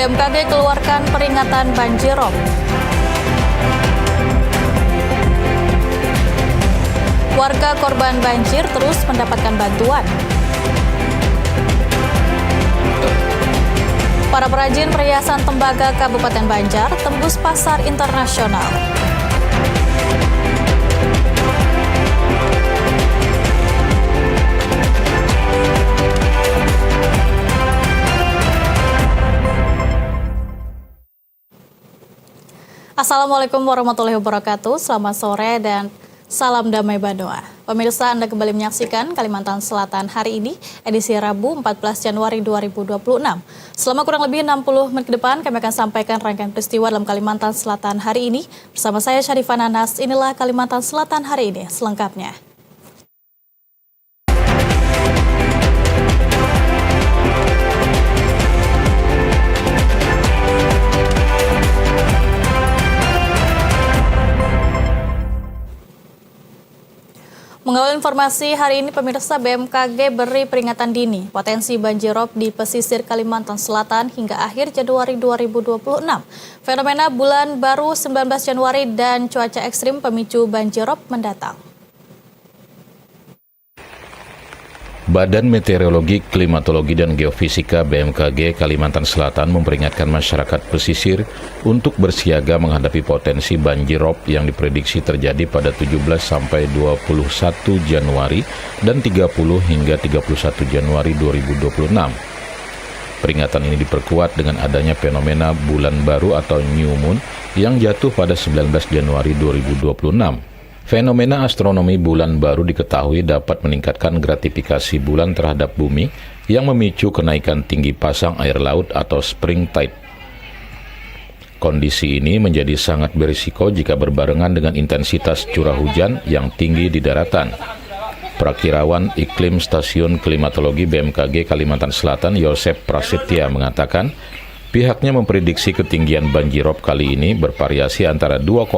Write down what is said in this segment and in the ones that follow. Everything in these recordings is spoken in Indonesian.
BMKG keluarkan peringatan banjir rob. Warga korban banjir terus mendapatkan bantuan. Para perajin perhiasan tembaga Kabupaten Banjar tembus pasar internasional. Assalamualaikum warahmatullahi wabarakatuh. Selamat sore dan salam damai Banua. Pemirsa, Anda kembali menyaksikan Kalimantan Selatan hari ini, edisi Rabu 14 Januari 2026. Selama kurang lebih 60 menit ke depan, kami akan sampaikan rangkaian peristiwa dalam Kalimantan Selatan hari ini. Bersama saya Syarifah Nanas, inilah Kalimantan Selatan hari ini selengkapnya. Mengawal informasi hari ini, pemirsa, BMKG beri peringatan dini potensi banjirop di pesisir Kalimantan Selatan hingga akhir Januari 2026. Fenomena bulan baru 19 Januari dan cuaca ekstrim pemicu banjirop mendatang. Badan Meteorologi, Klimatologi, dan Geofisika BMKG Kalimantan Selatan memperingatkan masyarakat pesisir untuk bersiaga menghadapi potensi banjirop yang diprediksi terjadi pada 17 sampai 21 Januari dan 30 hingga 31 Januari 2026. Peringatan ini diperkuat dengan adanya fenomena bulan baru atau new moon yang jatuh pada 19 Januari 2026. Fenomena astronomi bulan baru diketahui dapat meningkatkan gratifikasi bulan terhadap bumi yang memicu kenaikan tinggi pasang air laut atau spring tide. Kondisi ini menjadi sangat berisiko jika berbarengan dengan intensitas curah hujan yang tinggi di daratan. Prakirawan Iklim Stasiun Klimatologi BMKG Kalimantan Selatan Yosep Prasetya mengatakan, pihaknya memprediksi ketinggian banjirop kali ini bervariasi antara 2,5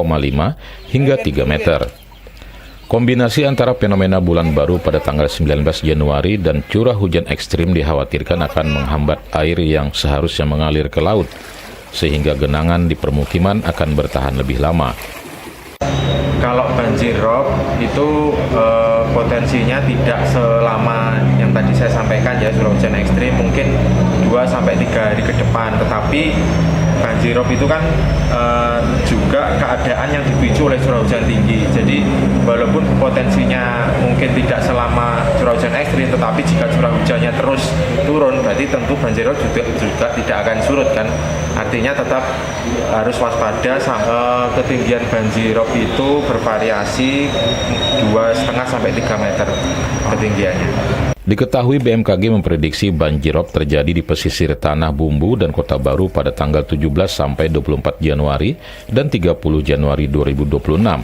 hingga 3 meter. Kombinasi antara fenomena bulan baru pada tanggal 19 Januari dan curah hujan ekstrim dikhawatirkan akan menghambat air yang seharusnya mengalir ke laut, sehingga genangan di permukiman akan bertahan lebih lama. Kalau banjirop itu potensinya tidak selama yang tadi saya sampaikan ya, curah hujan ekstrim mungkin 2-3 hari ke depan, tetapi banjirop itu kan juga keadaan yang dipicu oleh curah hujan tinggi. Jadi walaupun potensinya mungkin tidak selama curah hujan ekstrim, tetapi jika curah hujannya terus turun, berarti tentu banjirop juga tidak akan surut kan. Artinya tetap harus waspada. Ketinggian banjirop itu bervariasi 2,5 sampai 3 meter ketinggiannya. Diketahui BMKG memprediksi banjirop terjadi di pesisir Tanah Bumbu dan Kota Baru pada tanggal 17 sampai 24 Januari dan 30 Januari 2026.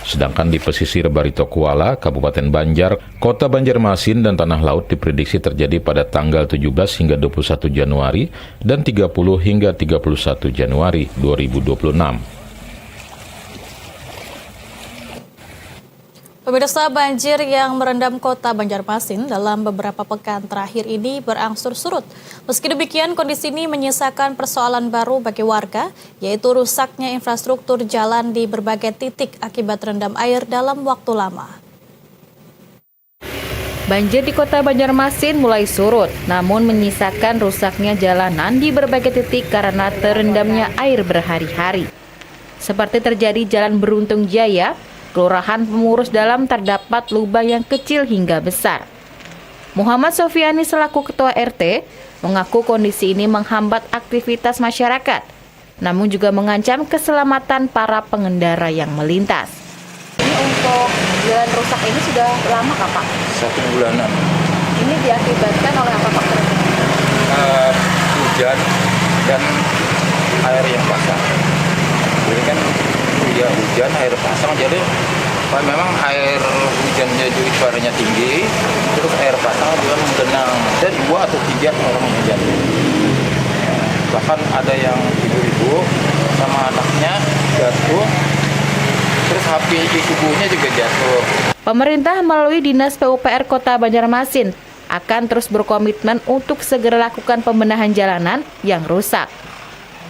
Sedangkan di pesisir Barito Kuala, Kabupaten Banjar, Kota Banjarmasin, dan Tanah Laut diprediksi terjadi pada tanggal 17 hingga 21 Januari dan 30 hingga 31 Januari 2026. Pemirsa, banjir yang merendam Kota Banjarmasin dalam beberapa pekan terakhir ini berangsur surut. Meski demikian, kondisi ini menyisakan persoalan baru bagi warga, yaitu rusaknya infrastruktur jalan di berbagai titik akibat terendam air dalam waktu lama. Banjir di Kota Banjarmasin mulai surut, namun menyisakan rusaknya jalanan di berbagai titik karena terendamnya air berhari-hari. Seperti terjadi Jalan Beruntung Jaya, Kelurahan Pemurus Dalam terdapat lubang yang kecil hingga besar. Muhammad Sofiani selaku Ketua RT mengaku kondisi ini menghambat aktivitas masyarakat, namun juga mengancam keselamatan para pengendara yang melintas. Ini untuk jalan rusak ini sudah lama kah, Pak? 1 bulanan. Ini diakibatkan oleh apa, Pak? Hujan dan air yang pasang. Jadi kan ya hujan, air pasang, jadi memang air hujannya juga airnya tinggi, terus air pasang juga menggenang. Ada 2 atau 3 orang yang jatuh. Bahkan ada yang ibu-ibu sama anaknya jatuh, terus HP ibunya juga jatuh. Pemerintah melalui Dinas PUPR Kota Banjarmasin akan terus berkomitmen untuk segera lakukan pembenahan jalanan yang rusak.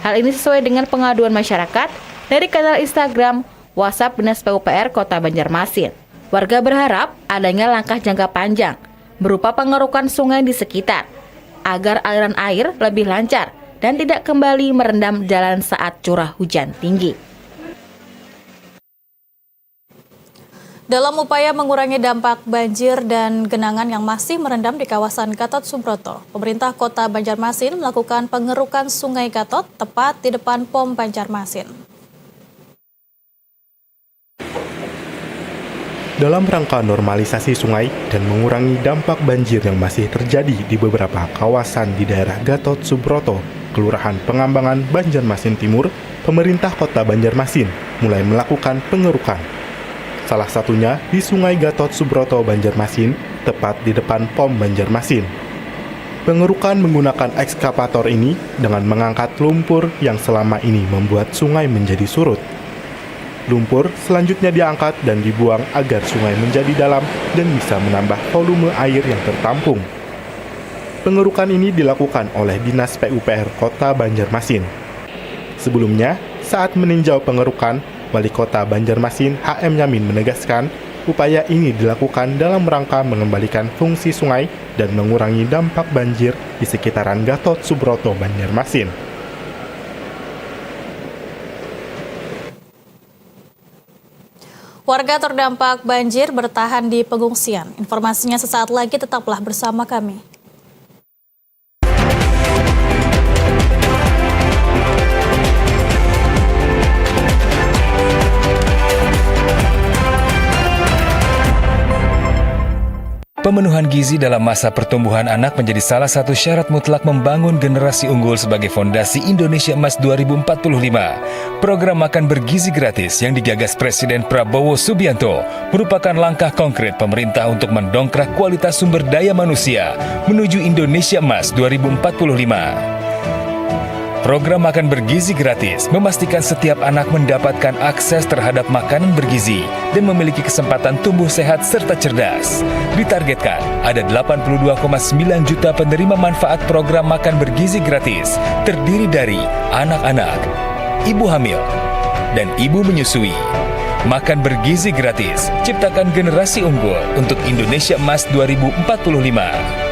Hal ini sesuai dengan pengaduan masyarakat dari kanal Instagram WhatsApp Dinas PUPR Kota Banjarmasin. Warga berharap adanya langkah jangka panjang berupa pengerukan sungai di sekitar agar aliran air lebih lancar dan tidak kembali merendam jalan saat curah hujan tinggi. Dalam upaya mengurangi dampak banjir dan genangan yang masih merendam di kawasan Gatot Subroto, pemerintah Kota Banjarmasin melakukan pengerukan Sungai Gatot tepat di depan POM Banjarmasin. Dalam rangka normalisasi sungai dan mengurangi dampak banjir yang masih terjadi di beberapa kawasan di daerah Gatot Subroto, Kelurahan Pengambangan, Banjarmasin Timur, pemerintah Kota Banjarmasin mulai melakukan pengerukan. Salah satunya di Sungai Gatot Subroto, Banjarmasin, tepat di depan POM Banjarmasin. Pengerukan menggunakan ekskavator ini dengan mengangkat lumpur yang selama ini membuat sungai menjadi surut. Lumpur selanjutnya diangkat dan dibuang agar sungai menjadi dalam dan bisa menambah volume air yang tertampung. Pengerukan ini dilakukan oleh Dinas PUPR Kota Banjarmasin. Sebelumnya, saat meninjau pengerukan, Wali Kota Banjarmasin HM Yamin menegaskan upaya ini dilakukan dalam rangka mengembalikan fungsi sungai dan mengurangi dampak banjir di sekitaran Gatot Subroto, Banjarmasin. Warga terdampak banjir bertahan di pengungsian. Informasinya sesaat lagi, tetaplah bersama kami. Pemenuhan gizi dalam masa pertumbuhan anak menjadi salah satu syarat mutlak membangun generasi unggul sebagai fondasi Indonesia Emas 2045. Program makan bergizi gratis yang digagas Presiden Prabowo Subianto merupakan langkah konkret pemerintah untuk mendongkrak kualitas sumber daya manusia menuju Indonesia Emas 2045. Program makan bergizi gratis memastikan setiap anak mendapatkan akses terhadap makanan bergizi dan memiliki kesempatan tumbuh sehat serta cerdas. Ditargetkan ada 82,9 juta penerima manfaat program makan bergizi gratis, terdiri dari anak-anak, ibu hamil, dan ibu menyusui. Makan bergizi gratis, ciptakan generasi unggul untuk Indonesia Emas 2045.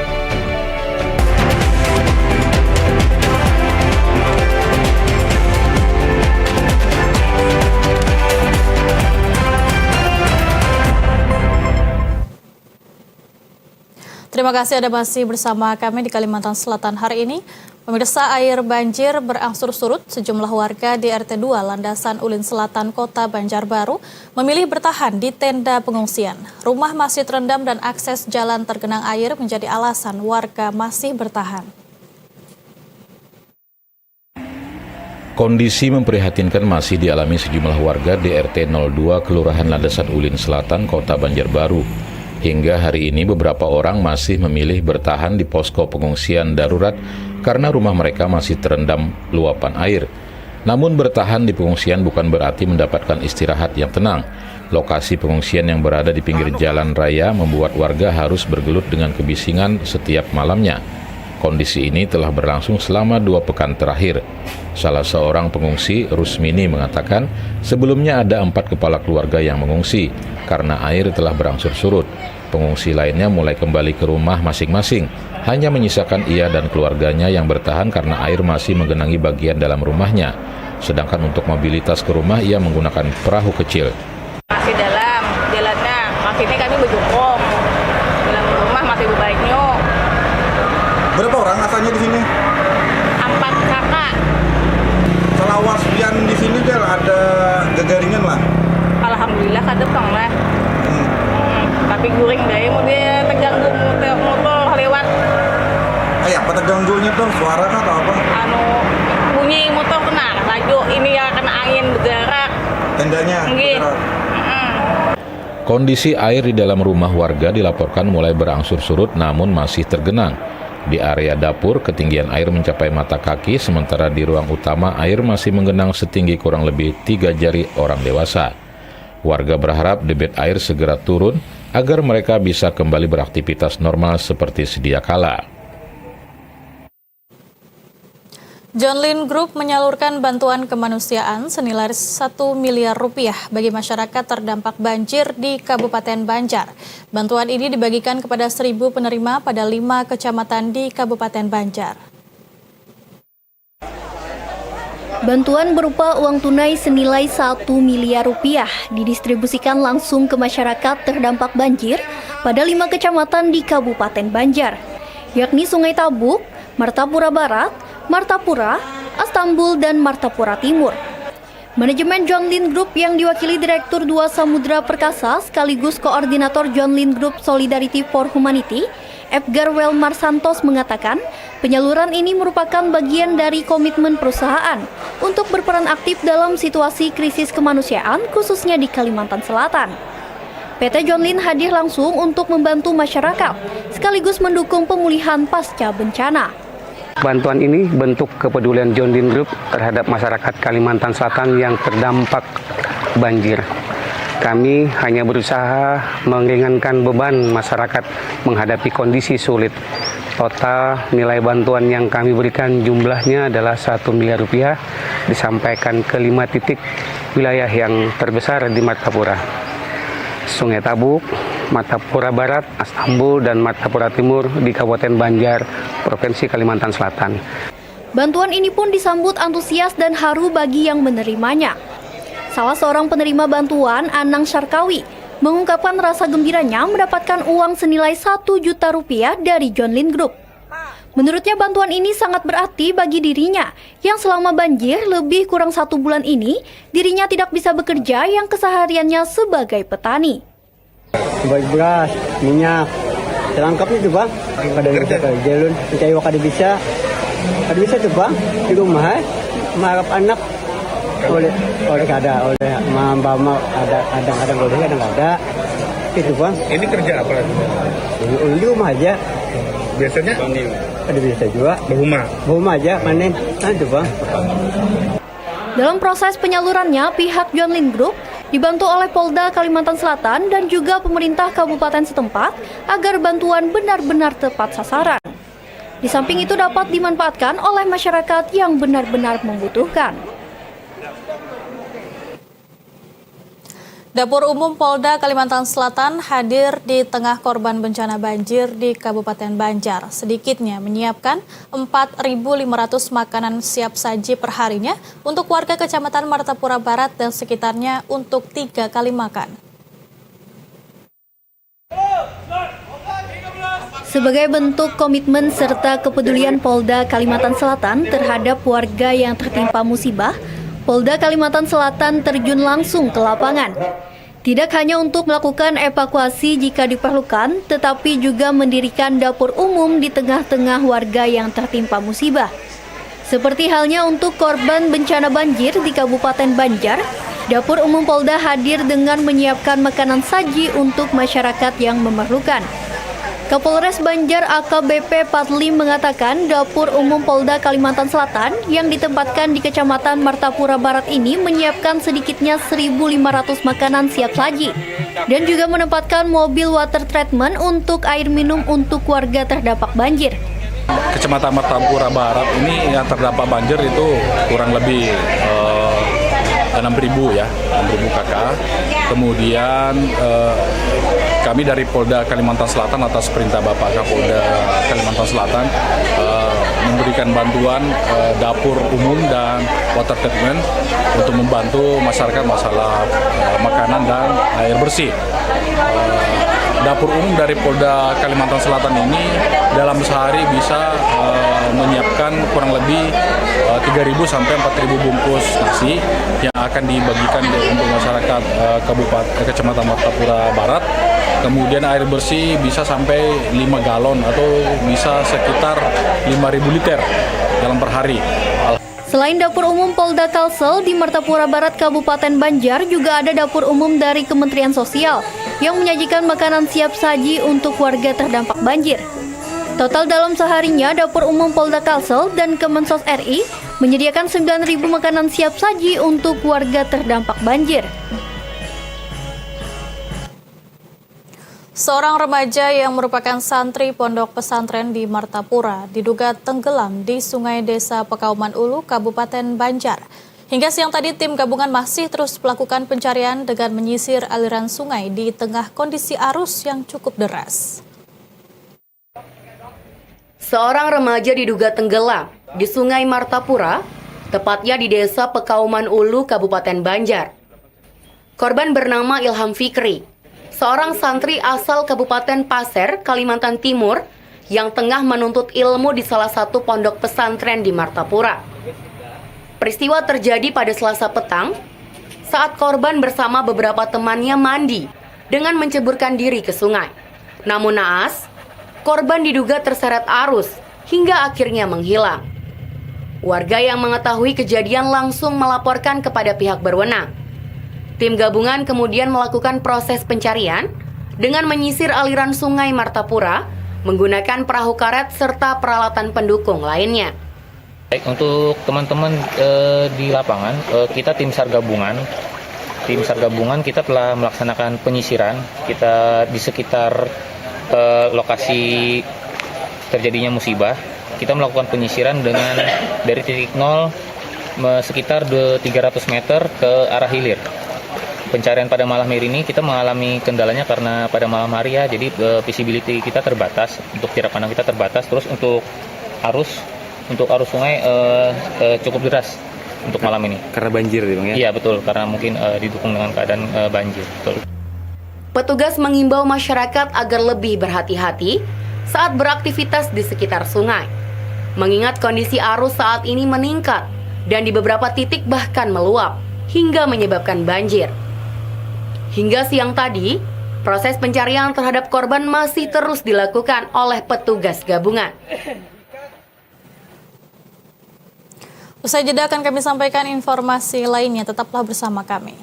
Terima kasih Anda masih bersama kami di Kalimantan Selatan hari ini. Pemirsa, air banjir berangsur surut. Sejumlah warga di RT 2 Landasan Ulin Selatan Kota Banjarbaru memilih bertahan di tenda pengungsian. Rumah masih terendam dan akses jalan tergenang air menjadi alasan warga masih bertahan. Kondisi memprihatinkan masih dialami sejumlah warga di RT 02 Kelurahan Landasan Ulin Selatan Kota Banjarbaru. Hingga hari ini beberapa orang masih memilih bertahan di posko pengungsian darurat karena rumah mereka masih terendam luapan air. Namun bertahan di pengungsian bukan berarti mendapatkan istirahat yang tenang. Lokasi pengungsian yang berada di pinggir jalan raya membuat warga harus bergelut dengan kebisingan setiap malamnya. Kondisi ini telah berlangsung selama 2 pekan terakhir. Salah seorang pengungsi, Rusmini, mengatakan sebelumnya ada 4 kepala keluarga yang mengungsi karena air telah berangsur surut. Pengungsi lainnya mulai kembali ke rumah masing-masing. Hanya menyisakan ia dan keluarganya yang bertahan karena air masih menggenangi bagian dalam rumahnya. Sedangkan untuk mobilitas ke rumah ia menggunakan perahu kecil. Masih dalam jalannya, makanya kami berjongkok. Dalam rumah masih baiknya. Berapa orang asalnya di sini? 4 kakak. Selawas pian di sini Del, ada gegaringan lah. Alhamdulillah kadepang lah. Tapi guring deh, mau dia terganggu motor lewat. Apa terganggunya tuh? Suara kah atau apa? Bunyi motor kena laju, ini ya kena angin bergerak. Tendanya bergerak. Kondisi air di dalam rumah warga dilaporkan mulai berangsur surut namun masih tergenang. Di area dapur, ketinggian air mencapai mata kaki, sementara di ruang utama air masih menggenang setinggi kurang lebih 3 jari orang dewasa. Warga berharap debit air segera turun agar mereka bisa kembali beraktivitas normal seperti sedia kala. John Lynn Group menyalurkan bantuan kemanusiaan senilai 1 miliar rupiah bagi masyarakat terdampak banjir di Kabupaten Banjar. Bantuan ini dibagikan kepada 1.000 penerima pada 5 kecamatan di Kabupaten Banjar. Bantuan berupa uang tunai senilai 1 miliar rupiah didistribusikan langsung ke masyarakat terdampak banjir pada 5 kecamatan di Kabupaten Banjar, yakni Sungai Tabuk, Martapura Barat, Martapura, Astambul, dan Martapura Timur. Manajemen John Lynn Group yang diwakili Direktur 2 Samudra Perkasa sekaligus Koordinator John Lynn Group Solidarity for Humanity, Edgar Welmar Santos mengatakan, penyaluran ini merupakan bagian dari komitmen perusahaan untuk berperan aktif dalam situasi krisis kemanusiaan khususnya di Kalimantan Selatan. PT John Lynn hadir langsung untuk membantu masyarakat sekaligus mendukung pemulihan pasca bencana. Bantuan ini bentuk kepedulian John Lynn Group terhadap masyarakat Kalimantan Selatan yang terdampak banjir. Kami hanya berusaha meringankan beban masyarakat menghadapi kondisi sulit. Total nilai bantuan yang kami berikan jumlahnya adalah 1 miliar rupiah, disampaikan ke 5 titik wilayah yang terbesar di Martapura. Sungai Tabuk, Martapura Barat, Astambul, dan Martapura Timur di Kabupaten Banjar, Provinsi Kalimantan Selatan. Bantuan ini pun disambut antusias dan haru bagi yang menerimanya. Salah seorang penerima bantuan, Anang Syarkawi, mengungkapkan rasa gembiranya mendapatkan uang senilai 1 juta rupiah dari John Lynn Group. Menurutnya bantuan ini sangat berarti bagi dirinya, yang selama banjir lebih kurang 1 bulan ini, dirinya tidak bisa bekerja yang kesehariannya sebagai petani. Baik beras, minyak, selengkapnya tuh bang. Kada bisa jalur, mencari kada bisa tuh bang di rumah. Mengharap anak oleh kada, oleh mama ada kadang-kadang boleh kadang ada. Itu bang. Ini kerja apa? Di rumah aja. Biasanya? Ada bisa juga. Berumah aja panen. Itu bang. Dalam proses penyalurannya, pihak John Lynn Group dibantu oleh Polda Kalimantan Selatan dan juga pemerintah kabupaten setempat agar bantuan benar-benar tepat sasaran. Di samping itu dapat dimanfaatkan oleh masyarakat yang benar-benar membutuhkan. Dapur Umum Polda Kalimantan Selatan hadir di tengah korban bencana banjir di Kabupaten Banjar. Sedikitnya menyiapkan 4.500 makanan siap saji perharinya untuk warga Kecamatan Martapura Barat dan sekitarnya untuk 3 kali makan. Sebagai bentuk komitmen serta kepedulian Polda Kalimantan Selatan terhadap warga yang tertimpa musibah, Polda Kalimantan Selatan terjun langsung ke lapangan. Tidak hanya untuk melakukan evakuasi jika diperlukan, tetapi juga mendirikan dapur umum di tengah-tengah warga yang tertimpa musibah. Seperti halnya untuk korban bencana banjir di Kabupaten Banjar, Dapur Umum Polda hadir dengan menyiapkan makanan saji untuk masyarakat yang memerlukan. Kapolres Banjar AKBP Patli mengatakan Dapur Umum Polda Kalimantan Selatan yang ditempatkan di Kecamatan Martapura Barat ini menyiapkan sedikitnya 1.500 makanan siap saji dan juga menempatkan mobil water treatment untuk air minum untuk warga terdampak banjir. Kecamatan Martapura Barat ini yang terdampak banjir itu kurang lebih 6.000 kakak. Kemudian kami dari Polda Kalimantan Selatan atas perintah Bapak Kapolda Kalimantan Selatan memberikan bantuan dapur umum dan water treatment untuk membantu masyarakat masalah makanan dan air bersih. Dapur umum dari Polda Kalimantan Selatan ini dalam sehari bisa menyiapkan kurang lebih 3.000 sampai 4.000 bungkus nasi yang akan dibagikan untuk masyarakat Kecamatan Martapura Barat. Kemudian air bersih bisa sampai 5 galon atau bisa sekitar 5.000 liter dalam per hari. Selain dapur umum Polda Kalsel di Martapura Barat Kabupaten Banjar, juga ada dapur umum dari Kementerian Sosial yang menyajikan makanan siap saji untuk warga terdampak banjir. Total dalam seharinya, Dapur Umum Polda Kalsel dan Kemensos RI menyediakan 9.000 makanan siap saji untuk warga terdampak banjir. Seorang remaja yang merupakan santri pondok pesantren di Martapura diduga tenggelam di Sungai Desa Pekauman Ulu, Kabupaten Banjar. Hingga siang tadi tim gabungan masih terus melakukan pencarian dengan menyisir aliran sungai di tengah kondisi arus yang cukup deras. Seorang remaja diduga tenggelam di Sungai Martapura, tepatnya di Desa Pekauman Ulu, Kabupaten Banjar. Korban bernama Ilham Fikri, seorang santri asal Kabupaten Pasir, Kalimantan Timur, yang tengah menuntut ilmu di salah satu pondok pesantren di Martapura. Peristiwa terjadi pada Selasa petang saat korban bersama beberapa temannya mandi dengan menceburkan diri ke sungai. Namun naas, korban diduga terseret arus hingga akhirnya menghilang. Warga yang mengetahui kejadian langsung melaporkan kepada pihak berwenang. Tim gabungan kemudian melakukan proses pencarian dengan menyisir aliran sungai Martapura menggunakan perahu karet serta peralatan pendukung lainnya. Baik, untuk teman-teman di lapangan, kita tim SAR gabungan kita telah melaksanakan penyisiran. Kita di sekitar lokasi terjadinya musibah, kita melakukan penyisiran dengan dari titik 0 sekitar 300 meter ke arah hilir. Pencarian pada malam hari ini kita mengalami kendalanya karena pada malam hari ya, jadi visibility kita terbatas, untuk jarak pandang kita terbatas. Terus untuk arus sungai cukup deras untuk malam ini. Karena banjir ya Bang ya? Iya betul, karena mungkin didukung dengan keadaan banjir. Betul. Petugas mengimbau masyarakat agar lebih berhati-hati saat beraktivitas di sekitar sungai. Mengingat kondisi arus saat ini meningkat dan di beberapa titik bahkan meluap hingga menyebabkan banjir. Hingga siang tadi, proses pencarian terhadap korban masih terus dilakukan oleh petugas gabungan. Usai jeda akan kami sampaikan informasi lainnya, tetaplah bersama kami.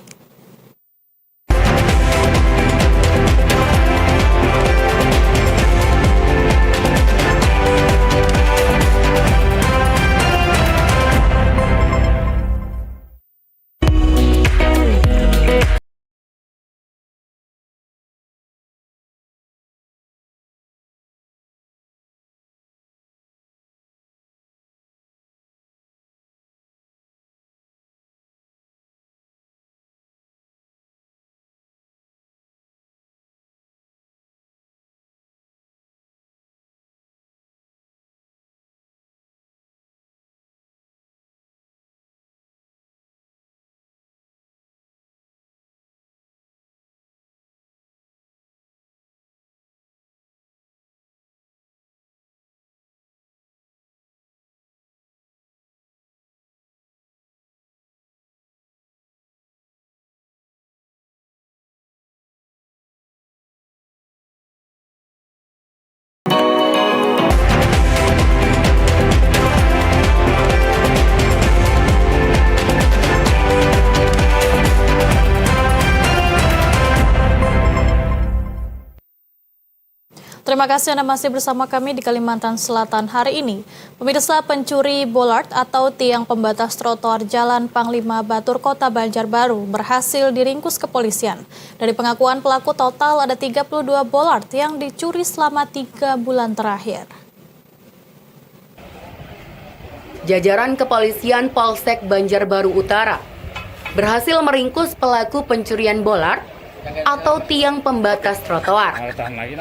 Terima kasih Anda masih bersama kami di Kalimantan Selatan hari ini. Pemirsa, pencuri bollard atau tiang pembatas trotoar Jalan Panglima Batur Kota Banjarbaru berhasil diringkus kepolisian. Dari pengakuan pelaku, total ada 32 bollard yang dicuri selama 3 bulan terakhir. Jajaran kepolisian Polsek Banjarbaru Utara berhasil meringkus pelaku pencurian bollard atau tiang pembatas trotoar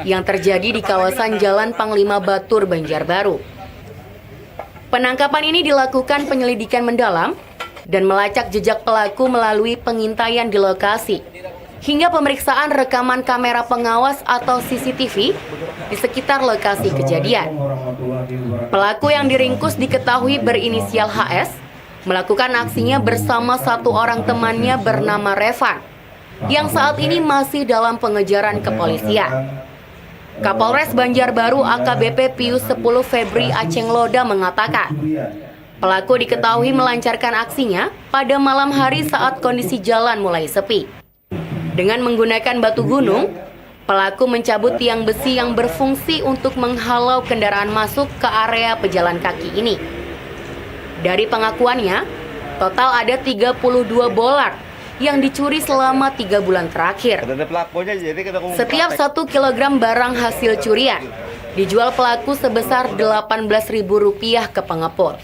yang terjadi di kawasan Jalan Panglima Batur Banjarbaru. Penangkapan ini dilakukan penyelidikan mendalam dan melacak jejak pelaku melalui pengintaian di lokasi hingga pemeriksaan rekaman kamera pengawas atau CCTV di sekitar lokasi kejadian. Pelaku yang diringkus diketahui berinisial HS melakukan aksinya bersama satu orang temannya bernama Revan yang saat ini masih dalam pengejaran kepolisian. Kapolres Banjarbaru AKBP Pius 10 Febri Aceng Loda mengatakan, pelaku diketahui melancarkan aksinya pada malam hari saat kondisi jalan mulai sepi. Dengan menggunakan batu gunung, pelaku mencabut tiang besi yang berfungsi untuk menghalau kendaraan masuk ke area pejalan kaki ini. Dari pengakuannya, total ada 32 bollard yang dicuri selama 3 bulan terakhir. Setiap 1 kilogram barang hasil curian dijual pelaku sebesar Rp18.000 ke pengepul.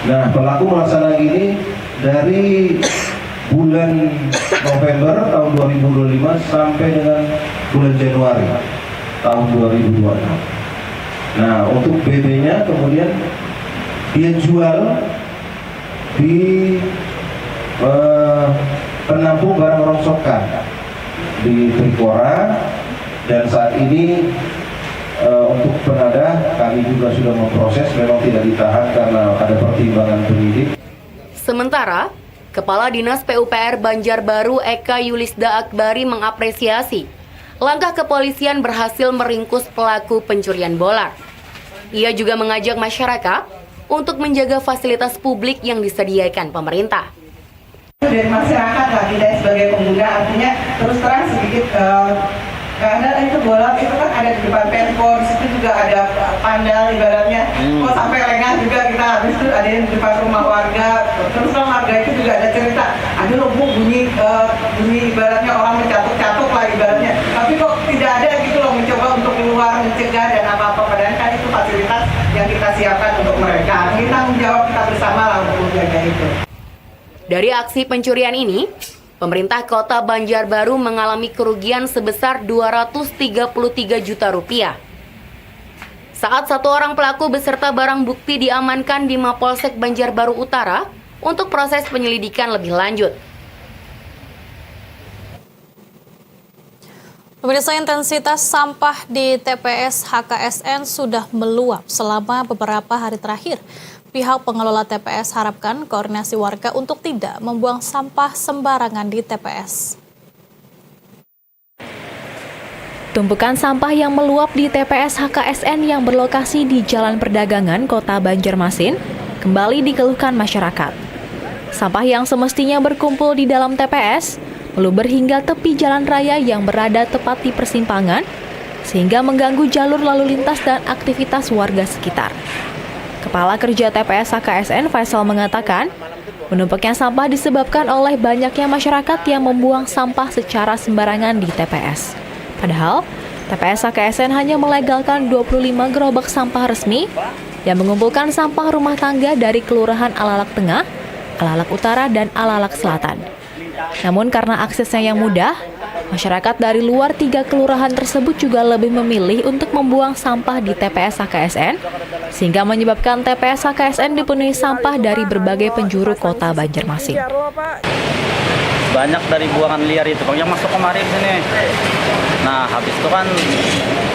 Nah, pelaku melaksanakan ini dari bulan November tahun 2025 sampai dengan bulan Januari tahun 2026. Nah, untuk BB-nya kemudian dia jual di penampung barang rongsokan di Trikora, dan saat ini untuk penadah kami juga sudah memproses, memang tidak ditahan karena ada pertimbangan penyidik. Sementara, Kepala Dinas PUPR Banjarbaru Eka Yulisda Akbari mengapresiasi langkah kepolisian berhasil meringkus pelaku pencurian bolar. Ia juga mengajak masyarakat untuk menjaga fasilitas publik yang disediakan pemerintah. Dari masyarakat lah, tidak sebagai pengguna, artinya terus terang sedikit karena itu bola itu kan ada di depan Pemkor, di situ juga ada pandal ibaratnya. Kok sampai lengah juga kita habis itu ada yang di depan rumah warga. Terus terang warga itu juga ada cerita, ada loh Bu bunyi ibaratnya orang mencatuk-catuk lah ibaratnya. Tapi kok tidak ada gitu loh, mencoba untuk keluar mencegah dan apa-apa, padahal kan itu fasilitas yang kita siapkan untuk mereka. Kita menjawab kita bersama lah untuk menjaga itu. Dari aksi pencurian ini, pemerintah Kota Banjarbaru mengalami kerugian sebesar Rp233 juta. Saat 1 orang pelaku beserta barang bukti diamankan di Mapolsek Banjarbaru Utara untuk proses penyelidikan lebih lanjut. Pemirsa, intensitas sampah di TPS HKSN sudah meluap selama beberapa hari terakhir. Pihak pengelola TPS harapkan koordinasi warga untuk tidak membuang sampah sembarangan di TPS. Tumpukan sampah yang meluap di TPS HKSN yang berlokasi di Jalan Perdagangan Kota Banjarmasin kembali dikeluhkan masyarakat. Sampah yang semestinya berkumpul di dalam TPS meluber hingga tepi jalan raya yang berada tepat di persimpangan, sehingga mengganggu jalur lalu lintas dan aktivitas warga sekitar. Kepala Kerja TPS HKSN Faisal mengatakan, menumpuknya sampah disebabkan oleh banyaknya masyarakat yang membuang sampah secara sembarangan di TPS. Padahal, TPS HKSN hanya melegalkan 25 gerobak sampah resmi yang mengumpulkan sampah rumah tangga dari Kelurahan Alalak Tengah, Alalak Utara, dan Alalak Selatan. Namun karena aksesnya yang mudah, masyarakat dari luar 3 kelurahan tersebut juga lebih memilih untuk membuang sampah di TPS HKSN, sehingga menyebabkan TPS HKSN dipenuhi sampah dari berbagai penjuru kota Banjarmasin. Banyak dari buangan liar itu yang masuk kemarin sini. Nah, habis itu kan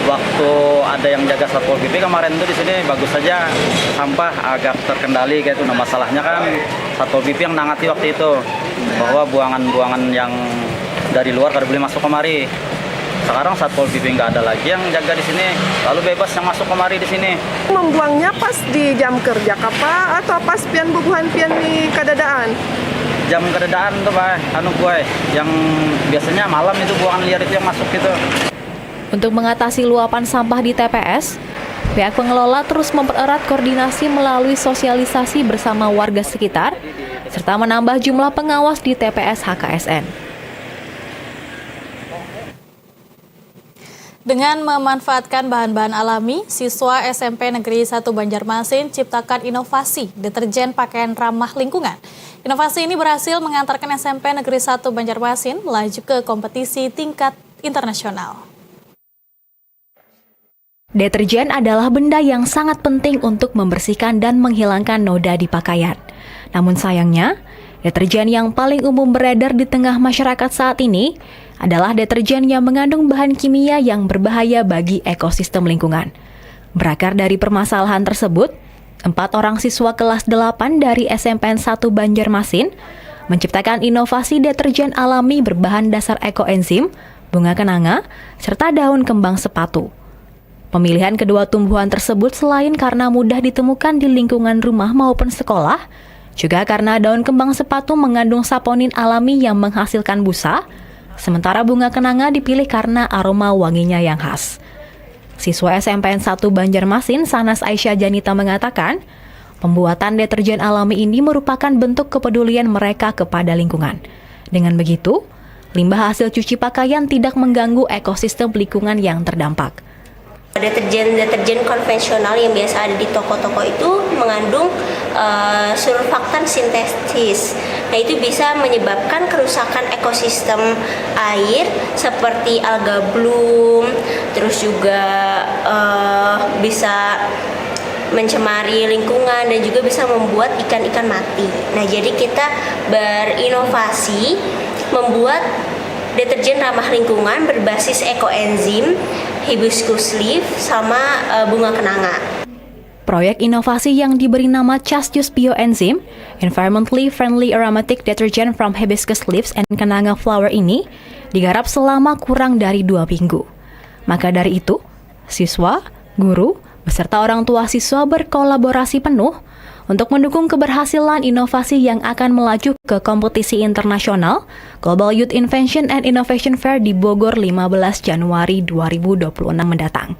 waktu ada yang jaga Satpol PP kemarin itu di sini bagus saja sampah agak terkendali kayak itu. Nah, masalahnya kan Satpol PP yang nangati waktu itu bahwa buangan-buangan yang dari luar kada boleh masuk kemari. Sekarang Satpol PP nggak ada lagi yang jaga di sini, lalu bebas yang masuk kemari di sini. Membuangnya pas di jam kerja apa atau pas pian bubuhan pian di kadadaan? Jam kadadaan tuh Pak, yang biasanya malam itu buangan liar itu yang masuk gitu. Untuk mengatasi luapan sampah di TPS, pihak pengelola terus mempererat koordinasi melalui sosialisasi bersama warga sekitar, serta menambah jumlah pengawas di TPS HKSN. Dengan memanfaatkan bahan-bahan alami, siswa SMP Negeri 1 Banjarmasin ciptakan inovasi deterjen pakaian ramah lingkungan. Inovasi ini berhasil mengantarkan SMP Negeri 1 Banjarmasin melaju ke kompetisi tingkat internasional. Deterjen adalah benda yang sangat penting untuk membersihkan dan menghilangkan noda di pakaian. Namun sayangnya, deterjen yang paling umum beredar di tengah masyarakat saat ini adalah deterjen yang mengandung bahan kimia yang berbahaya bagi ekosistem lingkungan. Berakar dari permasalahan tersebut, 4 orang siswa kelas 8 dari SMPN 1 Banjarmasin menciptakan inovasi deterjen alami berbahan dasar ekoenzim, bunga kenanga, serta daun kembang sepatu. Pemilihan kedua tumbuhan tersebut selain karena mudah ditemukan di lingkungan rumah maupun sekolah, juga karena daun kembang sepatu mengandung saponin alami yang menghasilkan busa, sementara bunga kenanga dipilih karena aroma wanginya yang khas. Siswa SMPN 1 Banjarmasin, Sanas Aisyah Janita mengatakan, Pembuatan deterjen alami ini merupakan bentuk kepedulian mereka kepada lingkungan. Dengan begitu, limbah hasil cuci pakaian tidak mengganggu ekosistem lingkungan yang terdampak. Deterjen konvensional yang biasa ada di toko-toko itu mengandung surfaktan sintetis. Nah, itu bisa menyebabkan kerusakan ekosistem air seperti alga bloom, terus juga bisa mencemari lingkungan dan juga bisa membuat ikan-ikan mati. Nah, jadi kita berinovasi membuat deterjen ramah lingkungan berbasis ekoenzim, hibiscus leaf, sama bunga kenanga. Proyek inovasi yang diberi nama Chasjus Bioenzym, Environmentally Friendly Aromatic Detergent from Hibiscus Leaves and Kenanga Flower ini digarap selama kurang dari 2 minggu. Maka dari itu, siswa, guru, beserta orang tua siswa berkolaborasi penuh untuk mendukung keberhasilan inovasi yang akan melaju ke kompetisi internasional Global Youth Invention and Innovation Fair di Bogor 15 Januari 2026 mendatang.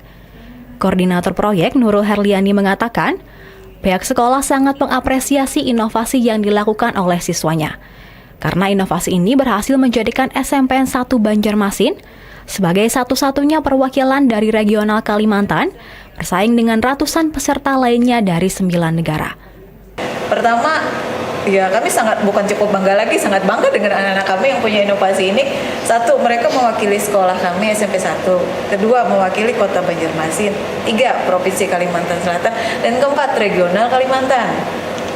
Koordinator proyek Nurul Herliani mengatakan, pihak sekolah sangat mengapresiasi inovasi yang dilakukan oleh siswanya. Karena inovasi ini berhasil menjadikan SMPN 1 Banjarmasin sebagai satu-satunya perwakilan dari regional Kalimantan bersaing dengan ratusan peserta lainnya dari 9 negara. Pertama, ya kami bukan cukup bangga lagi, sangat bangga dengan anak-anak kami yang punya inovasi ini. Satu, mereka mewakili sekolah kami SMP 1. Kedua, mewakili kota Banjarmasin. 3, Provinsi Kalimantan Selatan. Dan keempat, regional Kalimantan.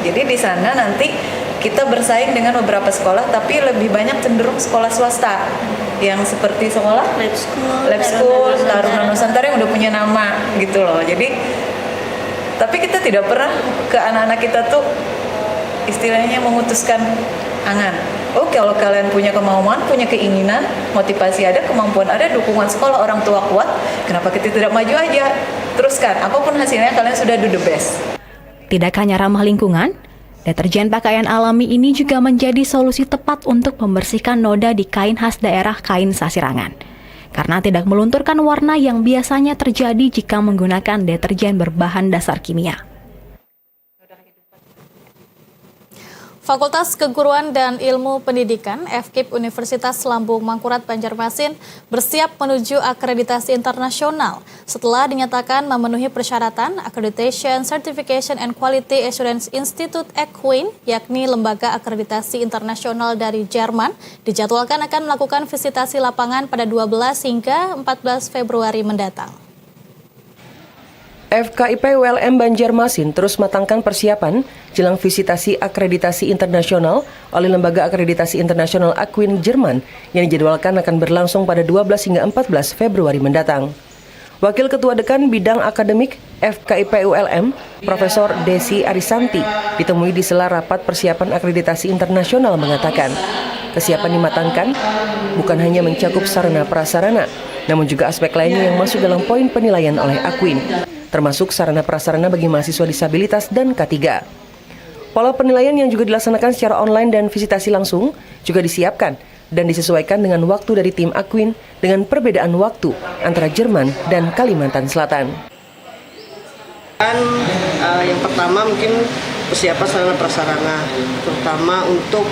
Jadi di sana nanti kita bersaing dengan beberapa sekolah, tapi lebih banyak cenderung sekolah swasta. Yang seperti sekolah Lab School, Taruna Nusantara yang udah punya nama gitu loh. Jadi, tapi kita tidak pernah ke anak-anak kita tuh istilahnya memutuskan angan. Oh, kalau kalian punya kemauan, punya keinginan, motivasi ada, kemampuan ada, dukungan sekolah, orang tua kuat, kenapa kita tidak maju aja? Teruskan, apapun hasilnya kalian sudah do the best. Tidak hanya ramah lingkungan, deterjen pakaian alami ini juga menjadi solusi tepat untuk membersihkan noda di kain khas daerah kain Sasirangan. Karena tidak melunturkan warna yang biasanya terjadi jika menggunakan deterjen berbahan dasar kimia. Fakultas Keguruan dan Ilmu Pendidikan FKIP Universitas Lambung Mangkurat Banjarmasin bersiap menuju akreditasi internasional setelah dinyatakan memenuhi persyaratan Accreditation, Certification and Quality Assurance Institute (EQUIN), yakni lembaga akreditasi internasional dari Jerman, dijadwalkan akan melakukan visitasi lapangan pada 12 hingga 14 Februari mendatang. FKIP ULM Banjarmasin terus matangkan persiapan jelang visitasi akreditasi internasional oleh Lembaga Akreditasi Internasional EQUIN Jerman yang dijadwalkan akan berlangsung pada 12 hingga 14 Februari mendatang. Wakil Ketua Dekan Bidang Akademik FKIP ULM, Profesor Desi Arisanti, ditemui di sela rapat persiapan akreditasi internasional mengatakan, kesiapan dimatangkan bukan hanya mencakup sarana prasarana, namun juga aspek lainnya yang masuk dalam poin penilaian oleh EQUIN, termasuk sarana prasarana bagi mahasiswa disabilitas dan K3. Pola penilaian yang juga dilaksanakan secara online dan visitasi langsung juga disiapkan dan disesuaikan dengan waktu dari tim EQUIN dengan perbedaan waktu antara Jerman dan Kalimantan Selatan. Yang pertama mungkin persiapan sarana prasarana, terutama untuk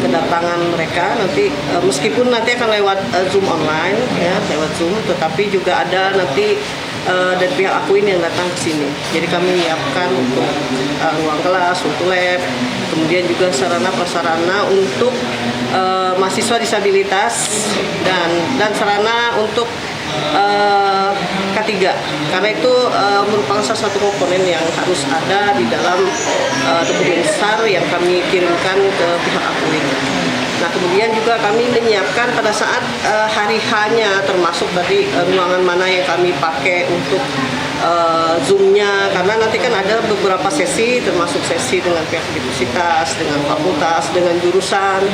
kedatangan mereka nanti meskipun nanti akan lewat Zoom online ya, lewat Zoom, tetapi juga ada nanti dari pihak EQUIN yang datang ke sini. Jadi kami menyiapkan untuk ruang kelas, untuk lab, kemudian juga sarana prasarana untuk mahasiswa disabilitas dan sarana untuk K3, karena itu merupakan salah satu komponen yang harus ada di dalam dokumen besar yang kami kirimkan ke pihak EQUIN. Nah, kemudian juga kami menyiapkan pada saat hari H-nya, termasuk tadi ruangan mana yang kami pakai untuk Zoom-nya, karena nanti kan ada beberapa sesi, termasuk sesi dengan pihak universitas, dengan fakultas, dengan jurusan,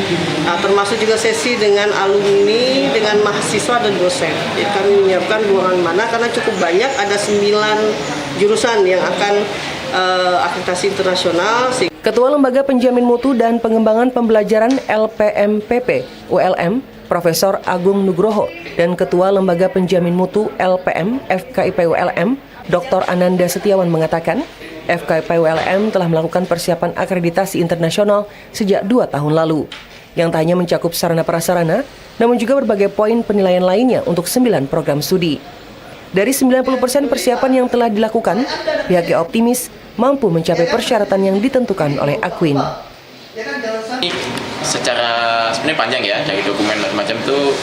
termasuk juga sesi dengan alumni, dengan mahasiswa dan dosen. Jadi kami menyiapkan ruangan mana, karena cukup banyak, ada 9 jurusan yang akan akreditasi internasional. Ketua Lembaga Penjamin Mutu dan Pengembangan Pembelajaran LPMPP ULM, Profesor Agung Nugroho, dan Ketua Lembaga Penjamin Mutu LPM FKIP ULM, Dr. Ananda Setiawan mengatakan, FKIP-ULM telah melakukan persiapan akreditasi internasional sejak 2 tahun lalu, yang tak hanya mencakup sarana prasarana, namun juga berbagai poin penilaian lainnya untuk 9 program studi. Dari 90% persiapan yang telah dilakukan, pihaknya optimis mampu mencapai persyaratan yang ditentukan oleh Akwin. Secara sebenarnya panjang ya, dari dokumen macam itu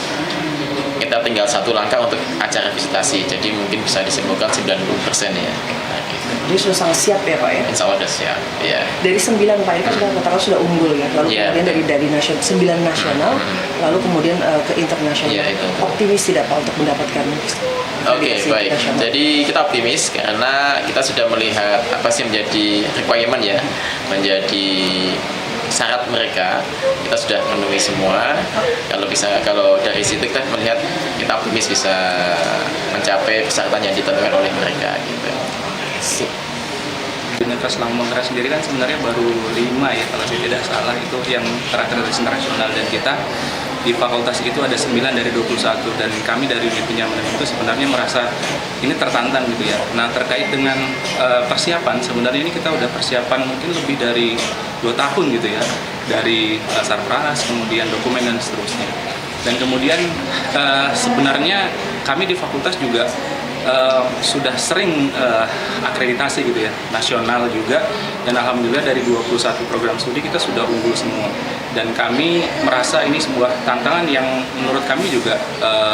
kita tinggal satu langkah untuk acara visitasi, jadi mungkin bisa disimpulkan 90% ya. Jadi sudah sangat siap ya Pak ya? Insya Allah sudah siap, ya. Dari 9 Pak, ini kan sudah katakan sudah unggul ya, lalu kemudian dari nasional, 9 nasional, lalu kemudian ke internasional. Ya, itu. Optimis tidak Pak untuk mendapatkan? Oke, baik. Jadi kita optimis karena kita sudah melihat apa sih menjadi requirement ya, menjadi syarat mereka, kita sudah memenuhi semua. Kalau dari situ kita melihat, kita optimis bisa mencapai persyaratan yang ditentukan oleh mereka gitu. Universitas Lambung sendiri kan sebenarnya baru 5 ya kalau saya tidak salah, itu yang terakreditasi internasional, dan kita di fakultas itu ada 9 dari 21, dan kami dari unit penyamanan itu sebenarnya merasa ini tertantang gitu ya. Nah, terkait dengan persiapan, sebenarnya ini kita udah persiapan mungkin lebih dari 2 tahun gitu ya, dari sarpras, kemudian dokumen dan seterusnya. Dan kemudian sebenarnya kami di fakultas juga sudah sering akreditasi gitu ya, nasional juga, dan alhamdulillah dari 21 program studi kita sudah unggul semua. Dan kami merasa ini sebuah tantangan yang menurut kami juga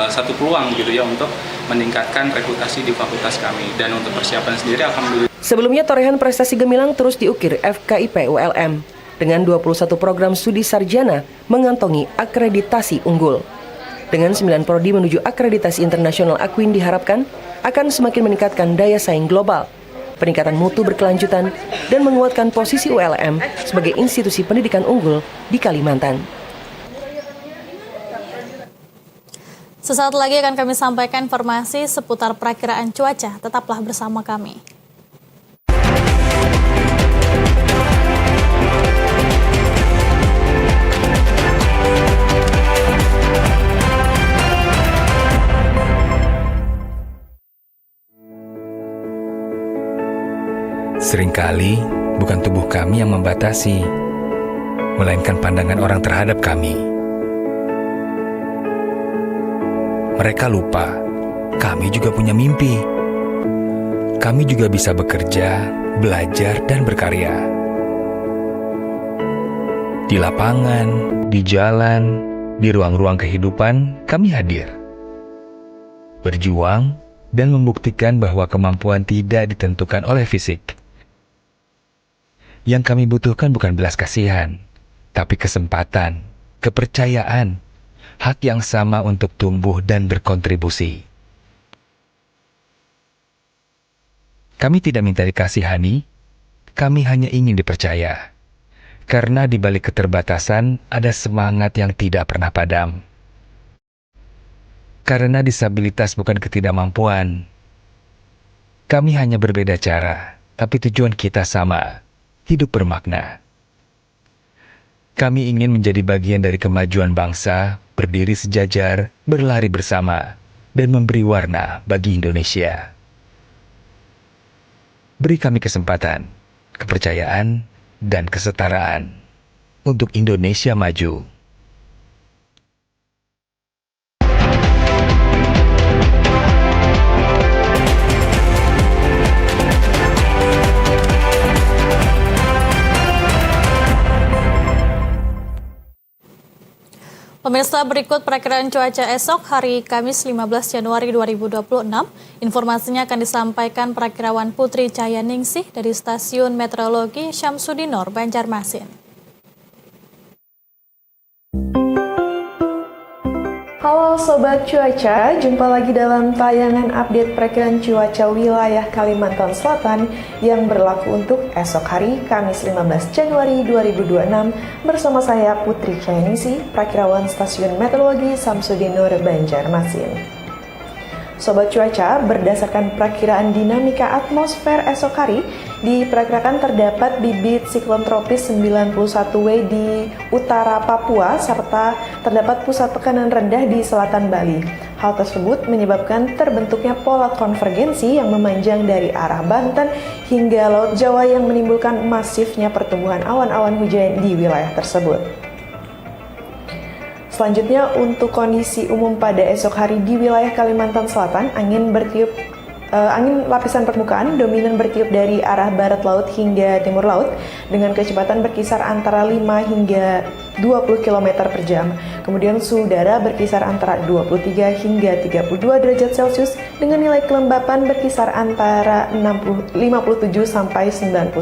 satu peluang gitu ya untuk meningkatkan reputasi di fakultas kami. Dan untuk persiapan sendiri alhamdulillah. Sebelumnya torehan prestasi gemilang terus diukir FKIP-ULM dengan 21 program studi sarjana mengantongi akreditasi unggul. Dengan 9 prodi menuju akreditasi internasional Akwin diharapkan akan semakin meningkatkan daya saing global, peningkatan mutu berkelanjutan, dan menguatkan posisi ULM sebagai institusi pendidikan unggul di Kalimantan. Sesaat lagi akan kami sampaikan informasi seputar perakiraan cuaca. Tetaplah bersama kami. Seringkali bukan tubuh kami yang membatasi, melainkan pandangan orang terhadap kami. Mereka lupa, kami juga punya mimpi. Kami juga bisa bekerja, belajar, dan berkarya. Di lapangan, di jalan, di ruang-ruang kehidupan, kami hadir. Berjuang dan membuktikan bahwa kemampuan tidak ditentukan oleh fisik. Yang kami butuhkan bukan belas kasihan, tapi kesempatan, kepercayaan, hak yang sama untuk tumbuh dan berkontribusi. Kami tidak minta dikasihani, kami hanya ingin dipercaya. Karena di balik keterbatasan ada semangat yang tidak pernah padam. Karena disabilitas bukan ketidakmampuan. Kami hanya berbeda cara, tapi tujuan kita sama. Hidup bermakna. Kami ingin menjadi bagian dari kemajuan bangsa, berdiri sejajar, berlari bersama, dan memberi warna bagi Indonesia. Beri kami kesempatan, kepercayaan, dan kesetaraan untuk Indonesia maju. Pemirsa, berikut perakiraan cuaca esok hari Kamis 15 Januari 2026. Informasinya akan disampaikan perakirawan Putri Cahayaningsih dari Stasiun Meteorologi Syamsudinor, Banjarmasin. Halo Sobat Cuaca, jumpa lagi dalam tayangan update perakiraan cuaca wilayah Kalimantan Selatan yang berlaku untuk esok hari Kamis 15 Januari 2026 bersama saya Putri Cahayaningsih, perakirawan Stasiun Meteorologi Syamsudinor, Banjarmasin. Sobat Cuaca, berdasarkan perakiraan dinamika atmosfer esok hari, diperkirakan terdapat bibit siklon tropis 91W di utara Papua serta terdapat pusat tekanan rendah di selatan Bali. Hal tersebut menyebabkan terbentuknya pola konvergensi yang memanjang dari arah Banten hingga Laut Jawa yang menimbulkan masifnya pertumbuhan awan-awan hujan di wilayah tersebut. Selanjutnya, untuk kondisi umum pada esok hari di wilayah Kalimantan Selatan, angin lapisan permukaan dominan bertiup dari arah barat laut hingga timur laut dengan kecepatan berkisar antara 5 hingga 20 km per jam. Kemudian suhu udara berkisar antara 23 hingga 32 derajat Celcius dengan nilai kelembapan berkisar antara 57 sampai 99%.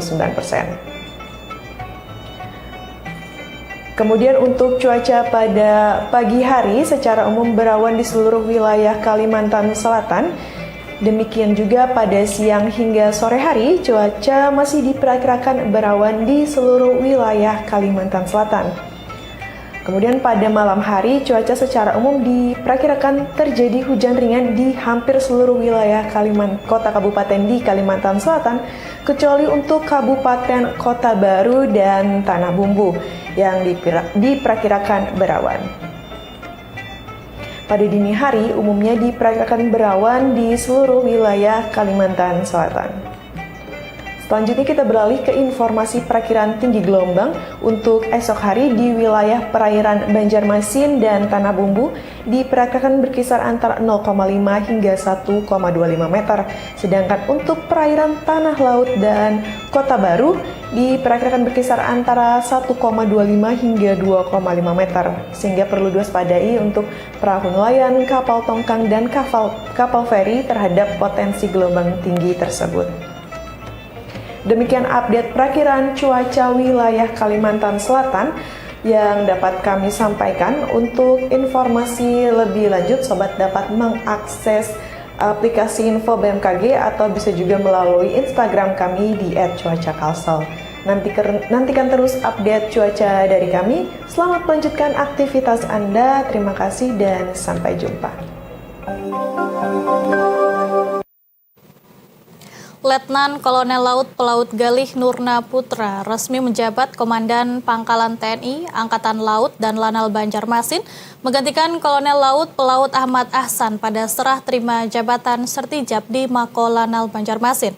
Kemudian untuk cuaca pada pagi hari secara umum berawan di seluruh wilayah Kalimantan Selatan. Demikian juga pada siang hingga sore hari, cuaca masih diperkirakan berawan di seluruh wilayah Kalimantan Selatan. Kemudian pada malam hari, cuaca secara umum diperkirakan terjadi hujan ringan di hampir seluruh wilayah kota kabupaten di Kalimantan Selatan, kecuali untuk Kabupaten Kota Baru dan Tanah Bumbu yang diperkirakan berawan. Pada dini hari, umumnya diperkirakan berawan di seluruh wilayah Kalimantan Selatan. Selanjutnya kita beralih ke informasi perakiraan tinggi gelombang untuk esok hari di wilayah perairan Banjarmasin dan Tanah Bumbu diperkirakan berkisar antara 0,5 hingga 1,25 meter. Sedangkan untuk perairan Tanah Laut dan Kota Baru diperkirakan berkisar antara 1,25 hingga 2,5 meter. Sehingga perlu diwaspadai untuk perahu nelayan, kapal tongkang, dan kapal feri terhadap potensi gelombang tinggi tersebut. Demikian update perakiraan cuaca wilayah Kalimantan Selatan yang dapat kami sampaikan. Untuk informasi lebih lanjut, Sobat dapat mengakses aplikasi info BMKG atau bisa juga melalui Instagram kami di @cuacakalsel. Nantikan terus update cuaca dari kami. Selamat melanjutkan aktivitas Anda. Terima kasih dan sampai jumpa. Letnan Kolonel Laut Pelaut Galih Nurna Putra resmi menjabat Komandan Pangkalan TNI Angkatan Laut dan Lanal Banjarmasin menggantikan Kolonel Laut Pelaut Ahmad Ahsan pada serah terima jabatan Sertijab di Mako Lanal Banjarmasin.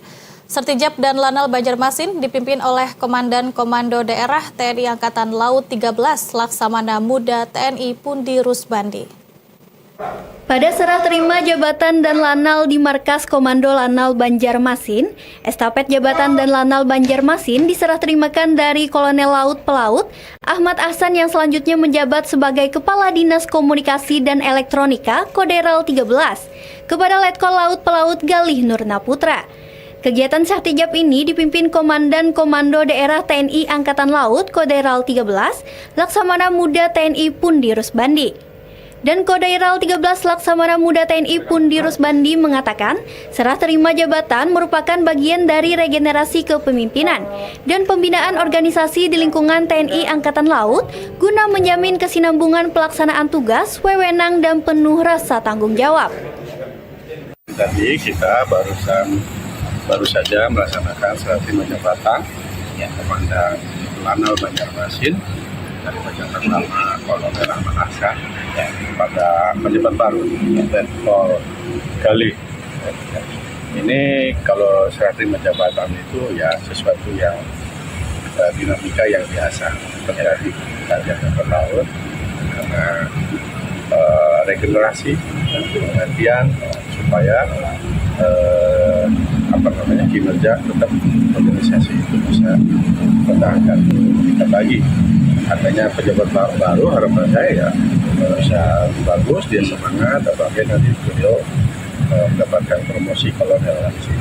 Sertijab dan Lanal Banjarmasin dipimpin oleh Komandan Komando Daerah TNI Angkatan Laut 13 Laksamana Muda TNI Pundi Rusbandi. Pada serah terima jabatan dan lanal di Markas Komando Lanal Banjarmasin, estafet jabatan dan lanal Banjarmasin diserah terimakan dari Kolonel Laut Pelaut Ahmad Ahsan yang selanjutnya menjabat sebagai Kepala Dinas Komunikasi dan Elektronika Koderal 13 kepada Letkol Laut Pelaut Galih Nurna Putra. Kegiatan Sertijab ini dipimpin Komandan Komando Daerah TNI Angkatan Laut Koderal 13 Laksamana Muda TNI Pundi Rusbandi. Dan Koderal 13 Laksamana Muda TNI Pundi Rusbandi mengatakan, serah terima jabatan merupakan bagian dari regenerasi kepemimpinan dan pembinaan organisasi di lingkungan TNI Angkatan Laut guna menjamin kesinambungan pelaksanaan tugas, wewenang, dan penuh rasa tanggung jawab. Tadi kita baru saja melaksanakan serah terima jabatan Komandan Lanal Banjarmasin dari Pangkatan Lama Kolonel Ahmad Ahsan pada pejabat baru Letkol Galih. Ini kalau serah terima jabatan itu ya sesuatu yang dinamika yang biasa terjadi di Angkatan Laut karena regenerasi dan pengertian supaya kinerja tetap organisasi itu bisa bertahan. Kita bagi adanya pejabat baru, harapan saya ya bisa bagus, dia semangat, apalagi nanti beliau mendapatkan promosi kolonel langsung.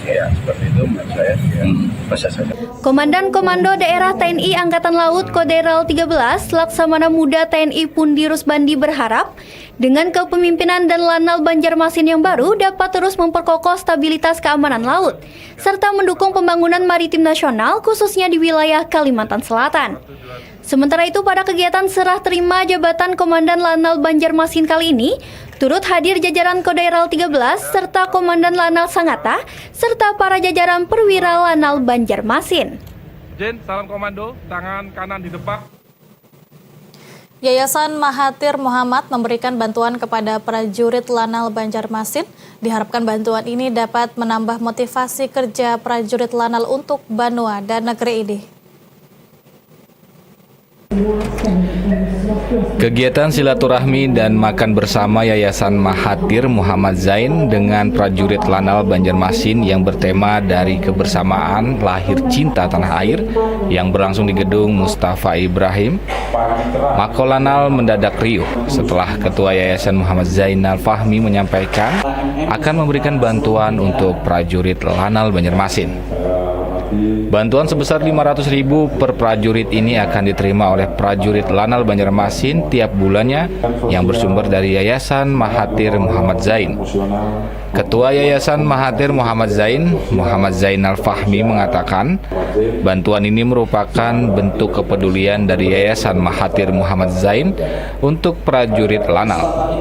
Ya, seperti itu menurut saya ya, bisa saja. Komandan Komando Daerah TNI Angkatan Laut Koderal 13 Laksamana Muda TNI Pundi Rusbandi berharap dengan kepemimpinan dan Lanal Banjarmasin yang baru dapat terus memperkokoh stabilitas keamanan laut serta mendukung pembangunan maritim nasional khususnya di wilayah Kalimantan Selatan. Sementara itu pada kegiatan serah terima jabatan Komandan Lanal Banjarmasin kali ini turut hadir jajaran Koderal 13 serta Komandan Lanal Sangatta serta para jajaran perwira Lanal Banjarmasin. Jen, salam komando, tangan kanan di depan. Yayasan Mahathir Muhammad memberikan bantuan kepada prajurit Lanal Banjarmasin. Diharapkan bantuan ini dapat menambah motivasi kerja prajurit Lanal untuk Banua dan negeri ini. Kegiatan silaturahmi dan makan bersama Yayasan Mahathir Muhammad Zain dengan prajurit Lanal Banjarmasin yang bertema dari kebersamaan lahir cinta tanah air yang berlangsung di gedung Mustafa Ibrahim, Mako Lanal mendadak riuh setelah Ketua Yayasan Muhammad Zainal Fahmi menyampaikan akan memberikan bantuan untuk prajurit Lanal Banjarmasin. Bantuan sebesar 500.000 per prajurit ini akan diterima oleh prajurit Lanal Banjarmasin tiap bulannya yang bersumber dari Yayasan Mahathir Muhammad Zain. Ketua Yayasan Mahathir Muhammad Zain, Muhammad Zainal Fahmi mengatakan, bantuan ini merupakan bentuk kepedulian dari Yayasan Mahathir Muhammad Zain untuk prajurit Lanal.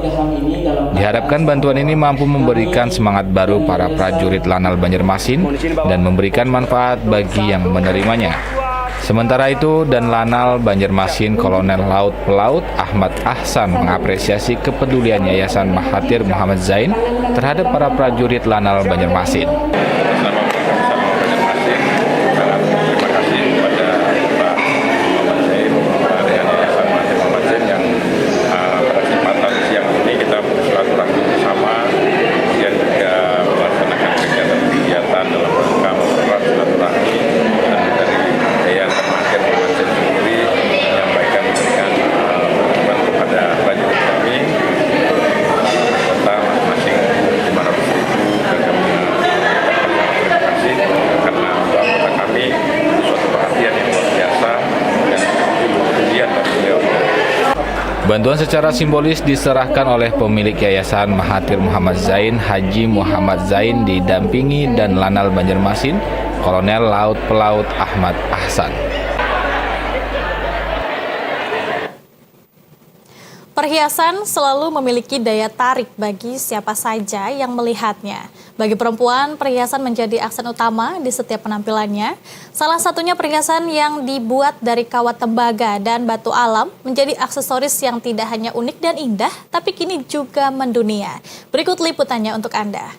Diharapkan bantuan ini mampu memberikan semangat baru para prajurit Lanal Banjarmasin dan memberikan manfaat bagi yang menerimanya. Sementara itu, dan Lanal Banjarmasin Kolonel Laut Pelaut Ahmad Ahsan mengapresiasi kepedulian Yayasan Mahathir Muhammad Zain terhadap para prajurit Lanal Banjarmasin. Bantuan secara simbolis diserahkan oleh pemilik Yayasan Mahathir Muhammad Zain, Haji Muhammad Zain, didampingi dan Lanal Banjarmasin, Kolonel Laut Pelaut Ahmad Ahsan. Perhiasan selalu memiliki daya tarik bagi siapa saja yang melihatnya. Bagi perempuan, perhiasan menjadi aksen utama di setiap penampilannya. Salah satunya perhiasan yang dibuat dari kawat tembaga dan batu alam menjadi aksesoris yang tidak hanya unik dan indah, tapi kini juga mendunia. Berikut liputannya untuk Anda.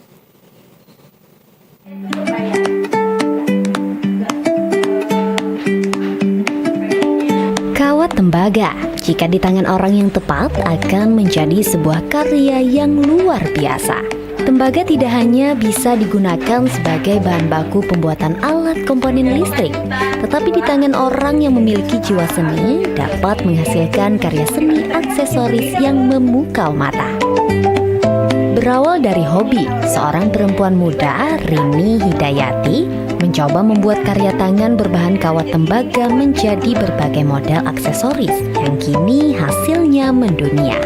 Kawat tembaga, jika di tangan orang yang tepat, akan menjadi sebuah karya yang luar biasa. Tembaga tidak hanya bisa digunakan sebagai bahan baku pembuatan alat komponen listrik, tetapi di tangan orang yang memiliki jiwa seni dapat menghasilkan karya seni aksesoris yang memukau mata. Berawal dari hobi, seorang perempuan muda, Rini Hidayati, mencoba membuat karya tangan berbahan kawat tembaga menjadi berbagai model aksesoris yang kini hasilnya mendunia.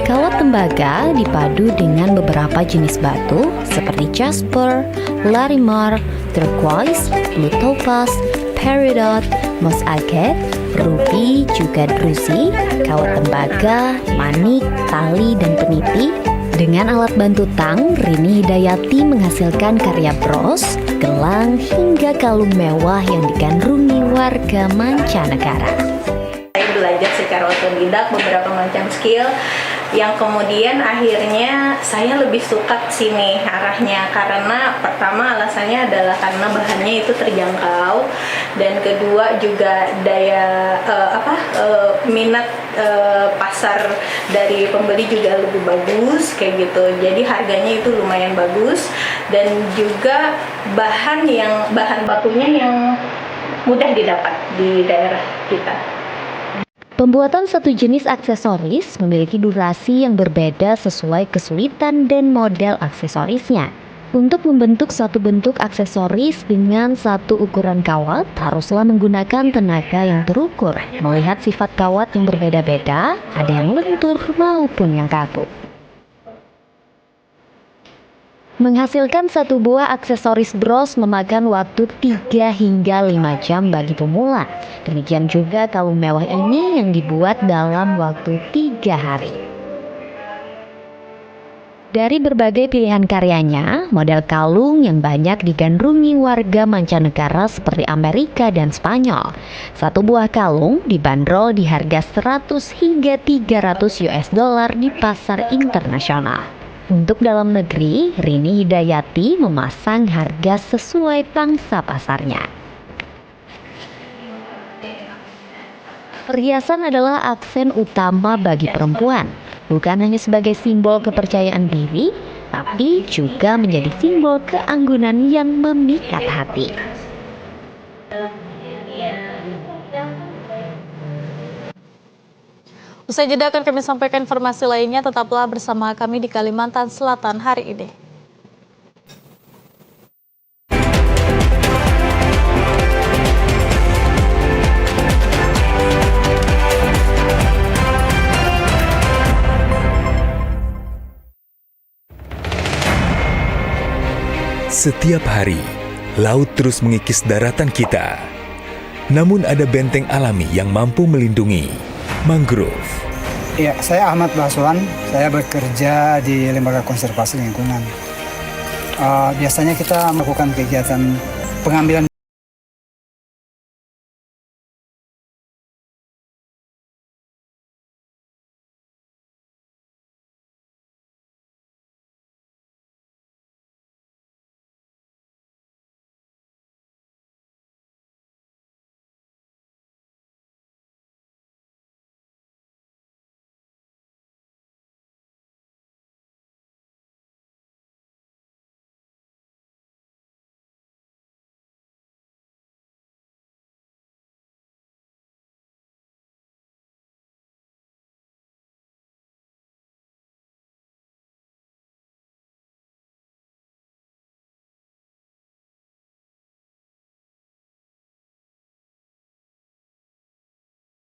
Kawat tembaga dipadu dengan beberapa jenis batu seperti jasper, larimar, turquoise, blue topaz, peridot, moss agate, ruby, juga druzy, kawat tembaga, manik, tali, dan peniti. Dengan alat bantu tang, Rini Hidayati menghasilkan karya bros, gelang, hingga kalung mewah yang digandrungi warga mancanegara. Saya belajar secara otodidak beberapa macam skill yang kemudian akhirnya saya lebih suka sini arahnya, karena pertama alasannya adalah karena bahannya itu terjangkau, dan kedua juga daya minat pasar dari pembeli juga lebih bagus kayak gitu. Jadi harganya itu lumayan bagus, dan juga bahan bakunya yang mudah didapat di daerah kita. Pembuatan satu jenis aksesoris memiliki durasi yang berbeda sesuai kesulitan dan model aksesorisnya. Untuk membentuk suatu bentuk aksesoris dengan satu ukuran kawat, haruslah menggunakan tenaga yang terukur. Melihat sifat kawat yang berbeda-beda, ada yang lentur maupun yang kaku. Menghasilkan satu buah aksesoris bros memakan waktu 3 hingga 5 jam bagi pemula. Demikian juga kalung mewah ini yang dibuat dalam waktu 3 hari. Dari berbagai pilihan karyanya, model kalung yang banyak digandrungi warga mancanegara seperti Amerika dan Spanyol. Satu buah kalung dibanderol di harga 100 hingga 300 US dollar di pasar internasional. Untuk dalam negeri, Rini Hidayati memasang harga sesuai pangsa pasarnya. Perhiasan adalah aksen utama bagi perempuan. Bukan hanya sebagai simbol kepercayaan diri, tapi juga menjadi simbol keanggunan yang memikat hati. Usai jeda akan kami sampaikan informasi lainnya, tetaplah bersama kami di Kalimantan Selatan hari ini. Setiap hari, laut terus mengikis daratan kita. Namun ada benteng alami yang mampu melindungi, mangrove. Ya, saya Ahmad Baswan, saya bekerja di Lembaga Konservasi Lingkungan. Biasanya kita melakukan kegiatan pengambilan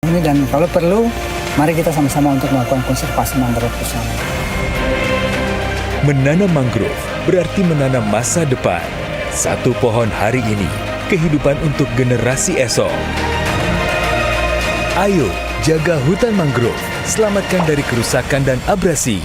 ini, dan kalau perlu, mari kita sama-sama untuk melakukan konservasi mangrove bersama. Menanam mangrove berarti menanam masa depan. Satu pohon hari ini, kehidupan untuk generasi esok. Ayo, jaga hutan mangrove, selamatkan dari kerusakan dan abrasi.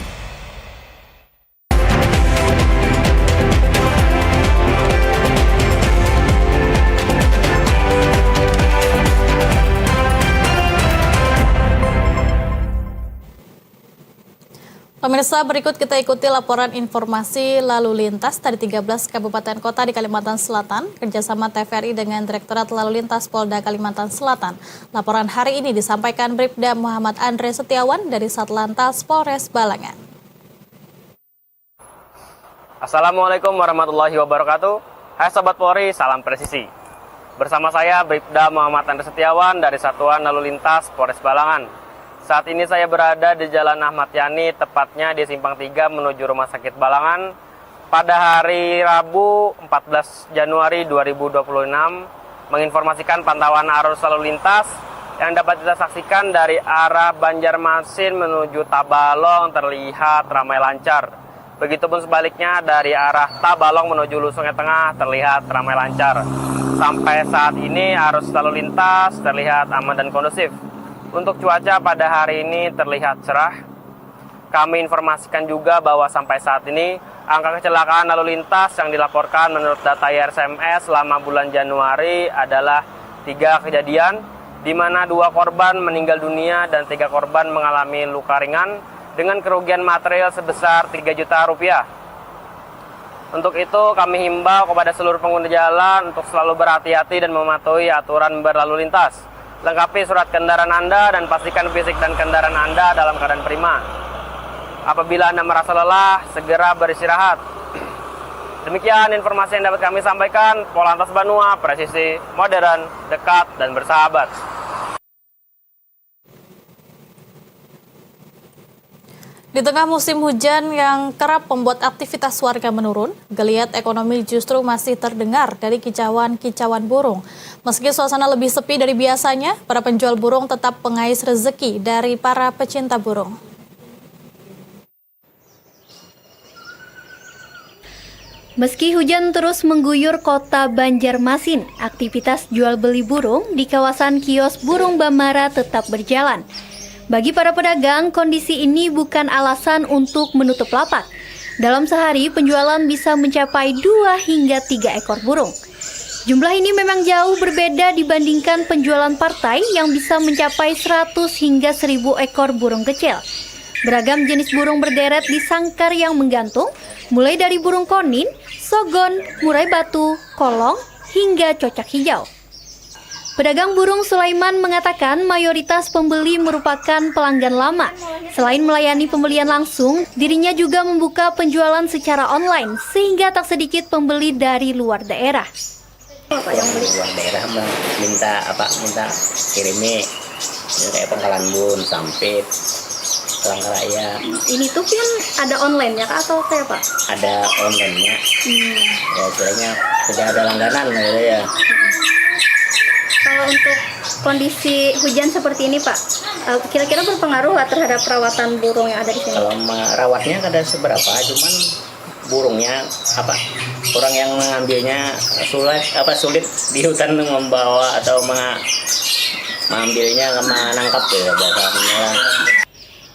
Pemirsa, berikut kita ikuti laporan informasi lalu lintas dari 13 kabupaten kota di Kalimantan Selatan, kerjasama TVRI dengan Direktorat Lalu Lintas Polda Kalimantan Selatan. Laporan hari ini disampaikan Bribda Muhammad Andre Setiawan dari Satlantas Polres Balangan. Assalamualaikum warahmatullahi wabarakatuh. Hai Sobat Polri, salam presisi. Bersama saya Bribda Muhammad Andre Setiawan dari Satuan Lalu Lintas Polres Balangan. Saat ini saya berada di Jalan Ahmad Yani, tepatnya di Simpang 3 menuju Rumah Sakit Balangan. Pada hari Rabu 14 Januari 2026, menginformasikan pantauan arus lalu lintas yang dapat kita saksikan dari arah Banjarmasin menuju Tabalong terlihat ramai lancar. Begitupun sebaliknya dari arah Tabalong menuju Hulu Sungai Tengah terlihat ramai lancar. Sampai saat ini arus lalu lintas terlihat aman dan kondusif. Untuk cuaca pada hari ini terlihat cerah. Kami informasikan juga bahwa sampai saat ini angka kecelakaan lalu lintas yang dilaporkan menurut data IRSMS selama bulan Januari adalah 3 kejadian, di mana 2 korban meninggal dunia dan 3 korban mengalami luka ringan dengan kerugian material sebesar 3 juta rupiah. Untuk itu kami himbau kepada seluruh pengguna jalan untuk selalu berhati-hati dan mematuhi aturan berlalu lintas. Lengkapi surat kendaraan Anda dan pastikan fisik dan kendaraan Anda dalam keadaan prima. Apabila Anda merasa lelah, segera beristirahat. Demikian informasi yang dapat kami sampaikan. Polantas Banua, presisi, modern, dekat, dan bersahabat. Di tengah musim hujan yang kerap membuat aktivitas warga menurun, geliat ekonomi justru masih terdengar dari kicauan-kicauan burung. Meski suasana lebih sepi dari biasanya, para penjual burung tetap pengais rezeki dari para pecinta burung. Meski hujan terus mengguyur kota Banjarmasin, aktivitas jual beli burung di kawasan kios Burung Bamara tetap berjalan. Bagi para pedagang, kondisi ini bukan alasan untuk menutup lapak. Dalam sehari, penjualan bisa mencapai 2 hingga 3 ekor burung. Jumlah ini memang jauh berbeda dibandingkan penjualan partai yang bisa mencapai 100 hingga 1000 ekor burung kecil. Beragam jenis burung berderet di sangkar yang menggantung, mulai dari burung konin, sogon, murai batu, kolong, hingga cocak hijau. Pedagang burung Sulaiman mengatakan mayoritas pembeli merupakan pelanggan lama. Selain melayani pembelian langsung, dirinya juga membuka penjualan secara online sehingga tak sedikit pembeli dari luar daerah. Apa yang beli luar daerah minta kirimi kayak Pangkalan Bun, Sampit, Palangkaraya. Ini tuh kan ada online-nya Kak, atau kayak Pak? Ada online-nya. Ya kiranya sudah ada langganan ya. Kalau untuk kondisi hujan seperti ini Pak, kira-kira berpengaruh terhadap perawatan burung yang ada di sini? Kalau merawatnya kada seberapa, cuman burungnya orang yang mengambilnya sulit di hutan membawa atau mengambilnya menangkap ya bahasanya.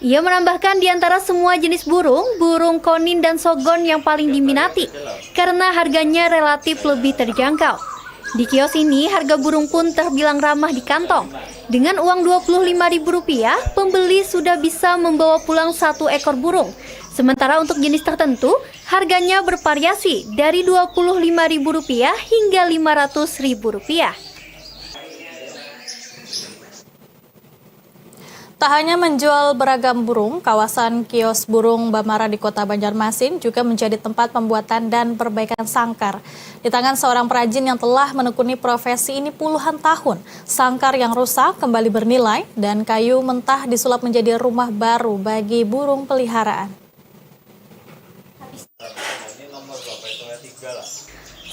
Ia menambahkan di antara semua jenis burung, burung konin dan sogon yang paling diminati karena harganya relatif lebih terjangkau. Di kios ini harga burung pun terbilang ramah di kantong. Dengan uang Rp25.000, pembeli sudah bisa membawa pulang 1 ekor burung. Sementara untuk jenis tertentu, harganya bervariasi dari Rp25.000 hingga Rp500.000. Tak hanya menjual beragam burung, kawasan kios burung Bamara di Kota Banjarmasin juga menjadi tempat pembuatan dan perbaikan sangkar. Di tangan seorang perajin yang telah menekuni profesi ini puluhan tahun, sangkar yang rusak kembali bernilai dan kayu mentah disulap menjadi rumah baru bagi burung peliharaan.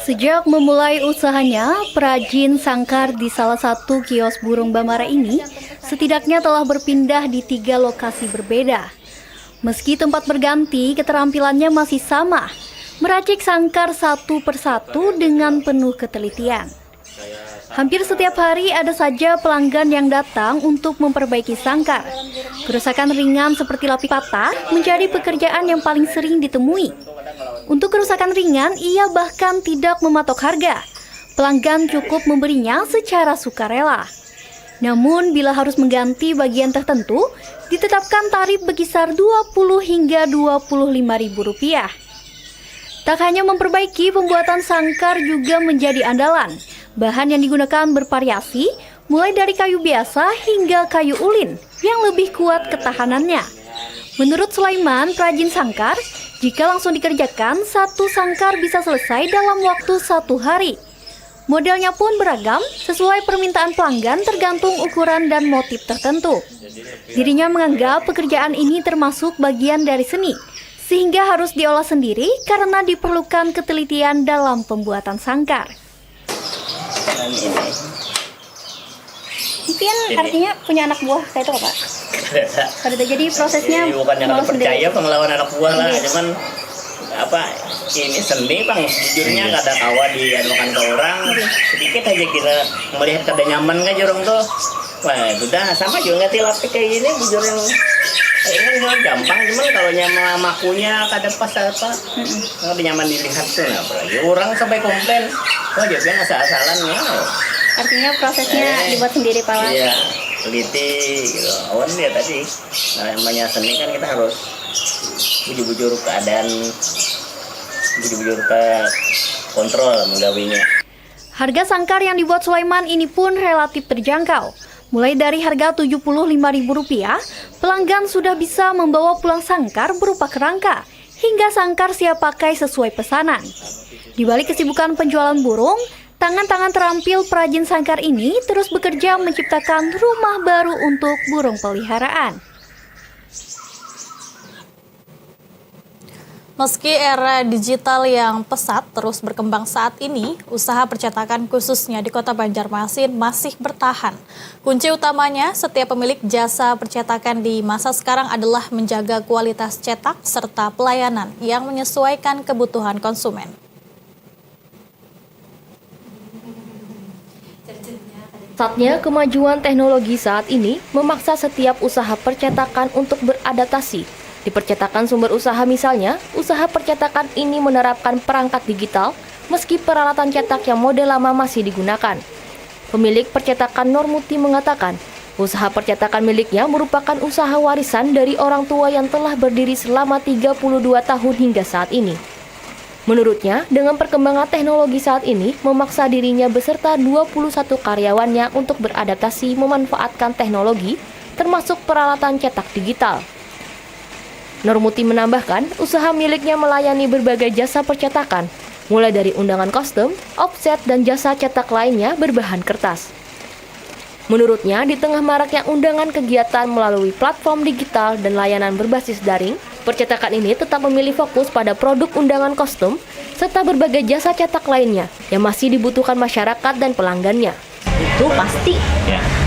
Sejak memulai usahanya, perajin sangkar di salah satu kios burung Bamara ini setidaknya telah berpindah di 3 lokasi berbeda. Meski tempat berganti, keterampilannya masih sama, meracik sangkar satu persatu dengan penuh ketelitian. Hampir setiap hari ada saja pelanggan yang datang untuk memperbaiki sangkar. Kerusakan ringan seperti lapis patah menjadi pekerjaan yang paling sering ditemui. Untuk kerusakan ringan, ia bahkan tidak mematok harga. Pelanggan cukup memberinya secara sukarela. Namun, bila harus mengganti bagian tertentu, ditetapkan tarif berkisar Rp20 hingga Rp25.000. Tak hanya memperbaiki, pembuatan sangkar juga menjadi andalan. Bahan yang digunakan bervariasi, mulai dari kayu biasa hingga kayu ulin yang lebih kuat ketahanannya. Menurut Sulaiman, perajin sangkar, jika langsung dikerjakan, satu sangkar bisa selesai dalam waktu 1 hari. Modelnya pun beragam, sesuai permintaan pelanggan tergantung ukuran dan motif tertentu. Dirinya menganggap pekerjaan ini termasuk bagian dari seni, sehingga harus diolah sendiri karena diperlukan ketelitian dalam pembuatan sangkar. Mungkin artinya punya anak buah kayak itu Pak? Kada. Jadi prosesnya bukannya kada percaya pengelawan anak buah lah, cuman ini seni Bang, jujurnya kada kawa dianukan ke orang, sedikit aja kita melihat kada nyaman kan jorong tuh. Wah, sudah sama juga ngerti kayak gini bujur yang kan gampang, cuman kalau nyaman makunya kada pas kada nyaman dilihat tuh. Nah, apalagi orang sampai komplain, wah dia bilang asal-asalan ya. Artinya prosesnya dibuat sendiri Pak? Iya, teliti gitu. Awan dia tadi, namanya seni kan kita harus bujur-bujur keadaan, bujur-bujur ke kontrol menggawinya. Harga sangkar yang dibuat Sulaiman ini pun relatif terjangkau. Mulai dari harga Rp75.000, pelanggan sudah bisa membawa pulang sangkar berupa kerangka, hingga sangkar siap pakai sesuai pesanan. Di balik kesibukan penjualan burung, tangan-tangan terampil perajin sangkar ini terus bekerja menciptakan rumah baru untuk burung peliharaan. Meski era digital yang pesat terus berkembang saat ini, usaha percetakan khususnya di Kota Banjarmasin masih bertahan. Kunci utamanya setiap pemilik jasa percetakan di masa sekarang adalah menjaga kualitas cetak serta pelayanan yang menyesuaikan kebutuhan konsumen. Saatnya kemajuan teknologi saat ini memaksa setiap usaha percetakan untuk beradaptasi Di percetakan sumber usaha misalnya, usaha percetakan ini menerapkan perangkat digital meski peralatan cetak yang model lama masih digunakan. Pemilik percetakan Normuti mengatakan, usaha percetakan miliknya merupakan usaha warisan dari orang tua yang telah berdiri selama 32 tahun hingga saat ini. Menurutnya, dengan perkembangan teknologi saat ini, memaksa dirinya beserta 21 karyawannya untuk beradaptasi memanfaatkan teknologi, termasuk peralatan cetak digital. Normuti menambahkan, usaha miliknya melayani berbagai jasa percetakan, mulai dari undangan kostum, offset, dan jasa cetak lainnya berbahan kertas. Menurutnya, di tengah maraknya undangan kegiatan melalui platform digital dan layanan berbasis daring, percetakan ini tetap memilih fokus pada produk undangan kostum, serta berbagai jasa cetak lainnya yang masih dibutuhkan masyarakat dan pelanggannya. Itu pasti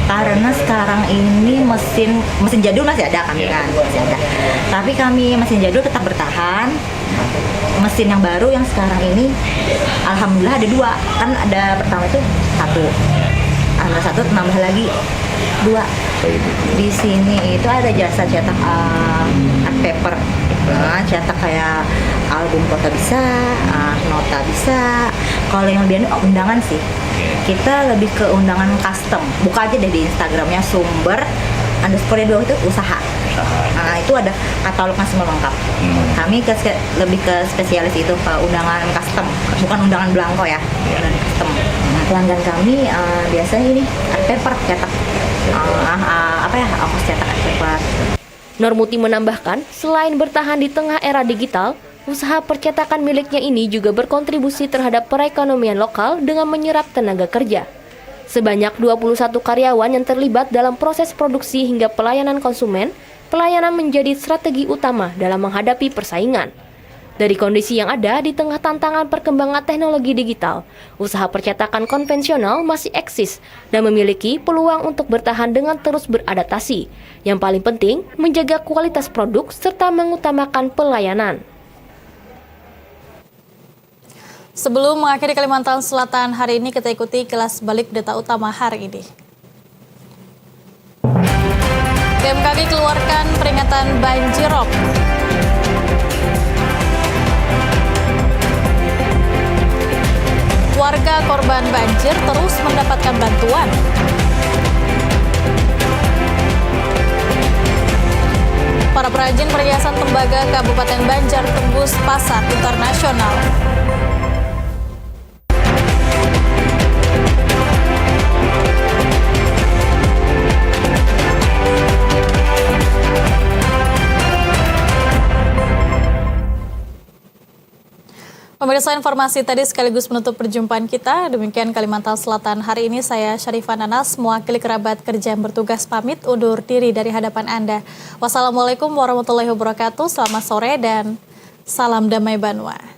karena sekarang ini mesin jadul masih ada kami kan, masih ada. Tapi kami mesin jadul tetap bertahan. Mesin yang baru yang sekarang ini alhamdulillah ada 2. Kan ada pertama itu 1. Ada 1 tambah lagi 2. Di sini itu ada jasa cetak art paper. Cetak kayak album foto bisa, nota bisa. Kalau yang lebih undangan sih, kita lebih ke undangan custom. Buka aja deh di Instagramnya _2 itu usaha. Nah itu ada katalognya semua lengkap. Kami lebih ke spesialis itu ke undangan custom, bukan undangan belangko ya, undangan custom. Pelanggan kami biasanya ini art paper cetak, ongkos cetak art paper. Normuti menambahkan, selain bertahan di tengah era digital, usaha percetakan miliknya ini juga berkontribusi terhadap perekonomian lokal dengan menyerap tenaga kerja. Sebanyak 21 karyawan yang terlibat dalam proses produksi hingga pelayanan konsumen, pelayanan menjadi strategi utama dalam menghadapi persaingan. Dari kondisi yang ada di tengah tantangan perkembangan teknologi digital, usaha percetakan konvensional masih eksis dan memiliki peluang untuk bertahan dengan terus beradaptasi. Yang paling penting, menjaga kualitas produk serta mengutamakan pelayanan. Sebelum mengakhiri Kalimantan Selatan hari ini, kita ikuti kelas balik data utama hari ini. BMKG keluarkan peringatan banjirop. Warga korban banjir terus mendapatkan bantuan. Para perajin perhiasan tembaga Kabupaten Banjar tembus pasar internasional. Pemirsa, informasi tadi sekaligus menutup perjumpaan kita. Demikian Kalimantan Selatan hari ini. Saya Syarifah Nanas, mewakili kerabat kerja yang bertugas pamit undur diri dari hadapan Anda. Wassalamualaikum warahmatullahi wabarakatuh. Selamat sore dan salam damai Banua.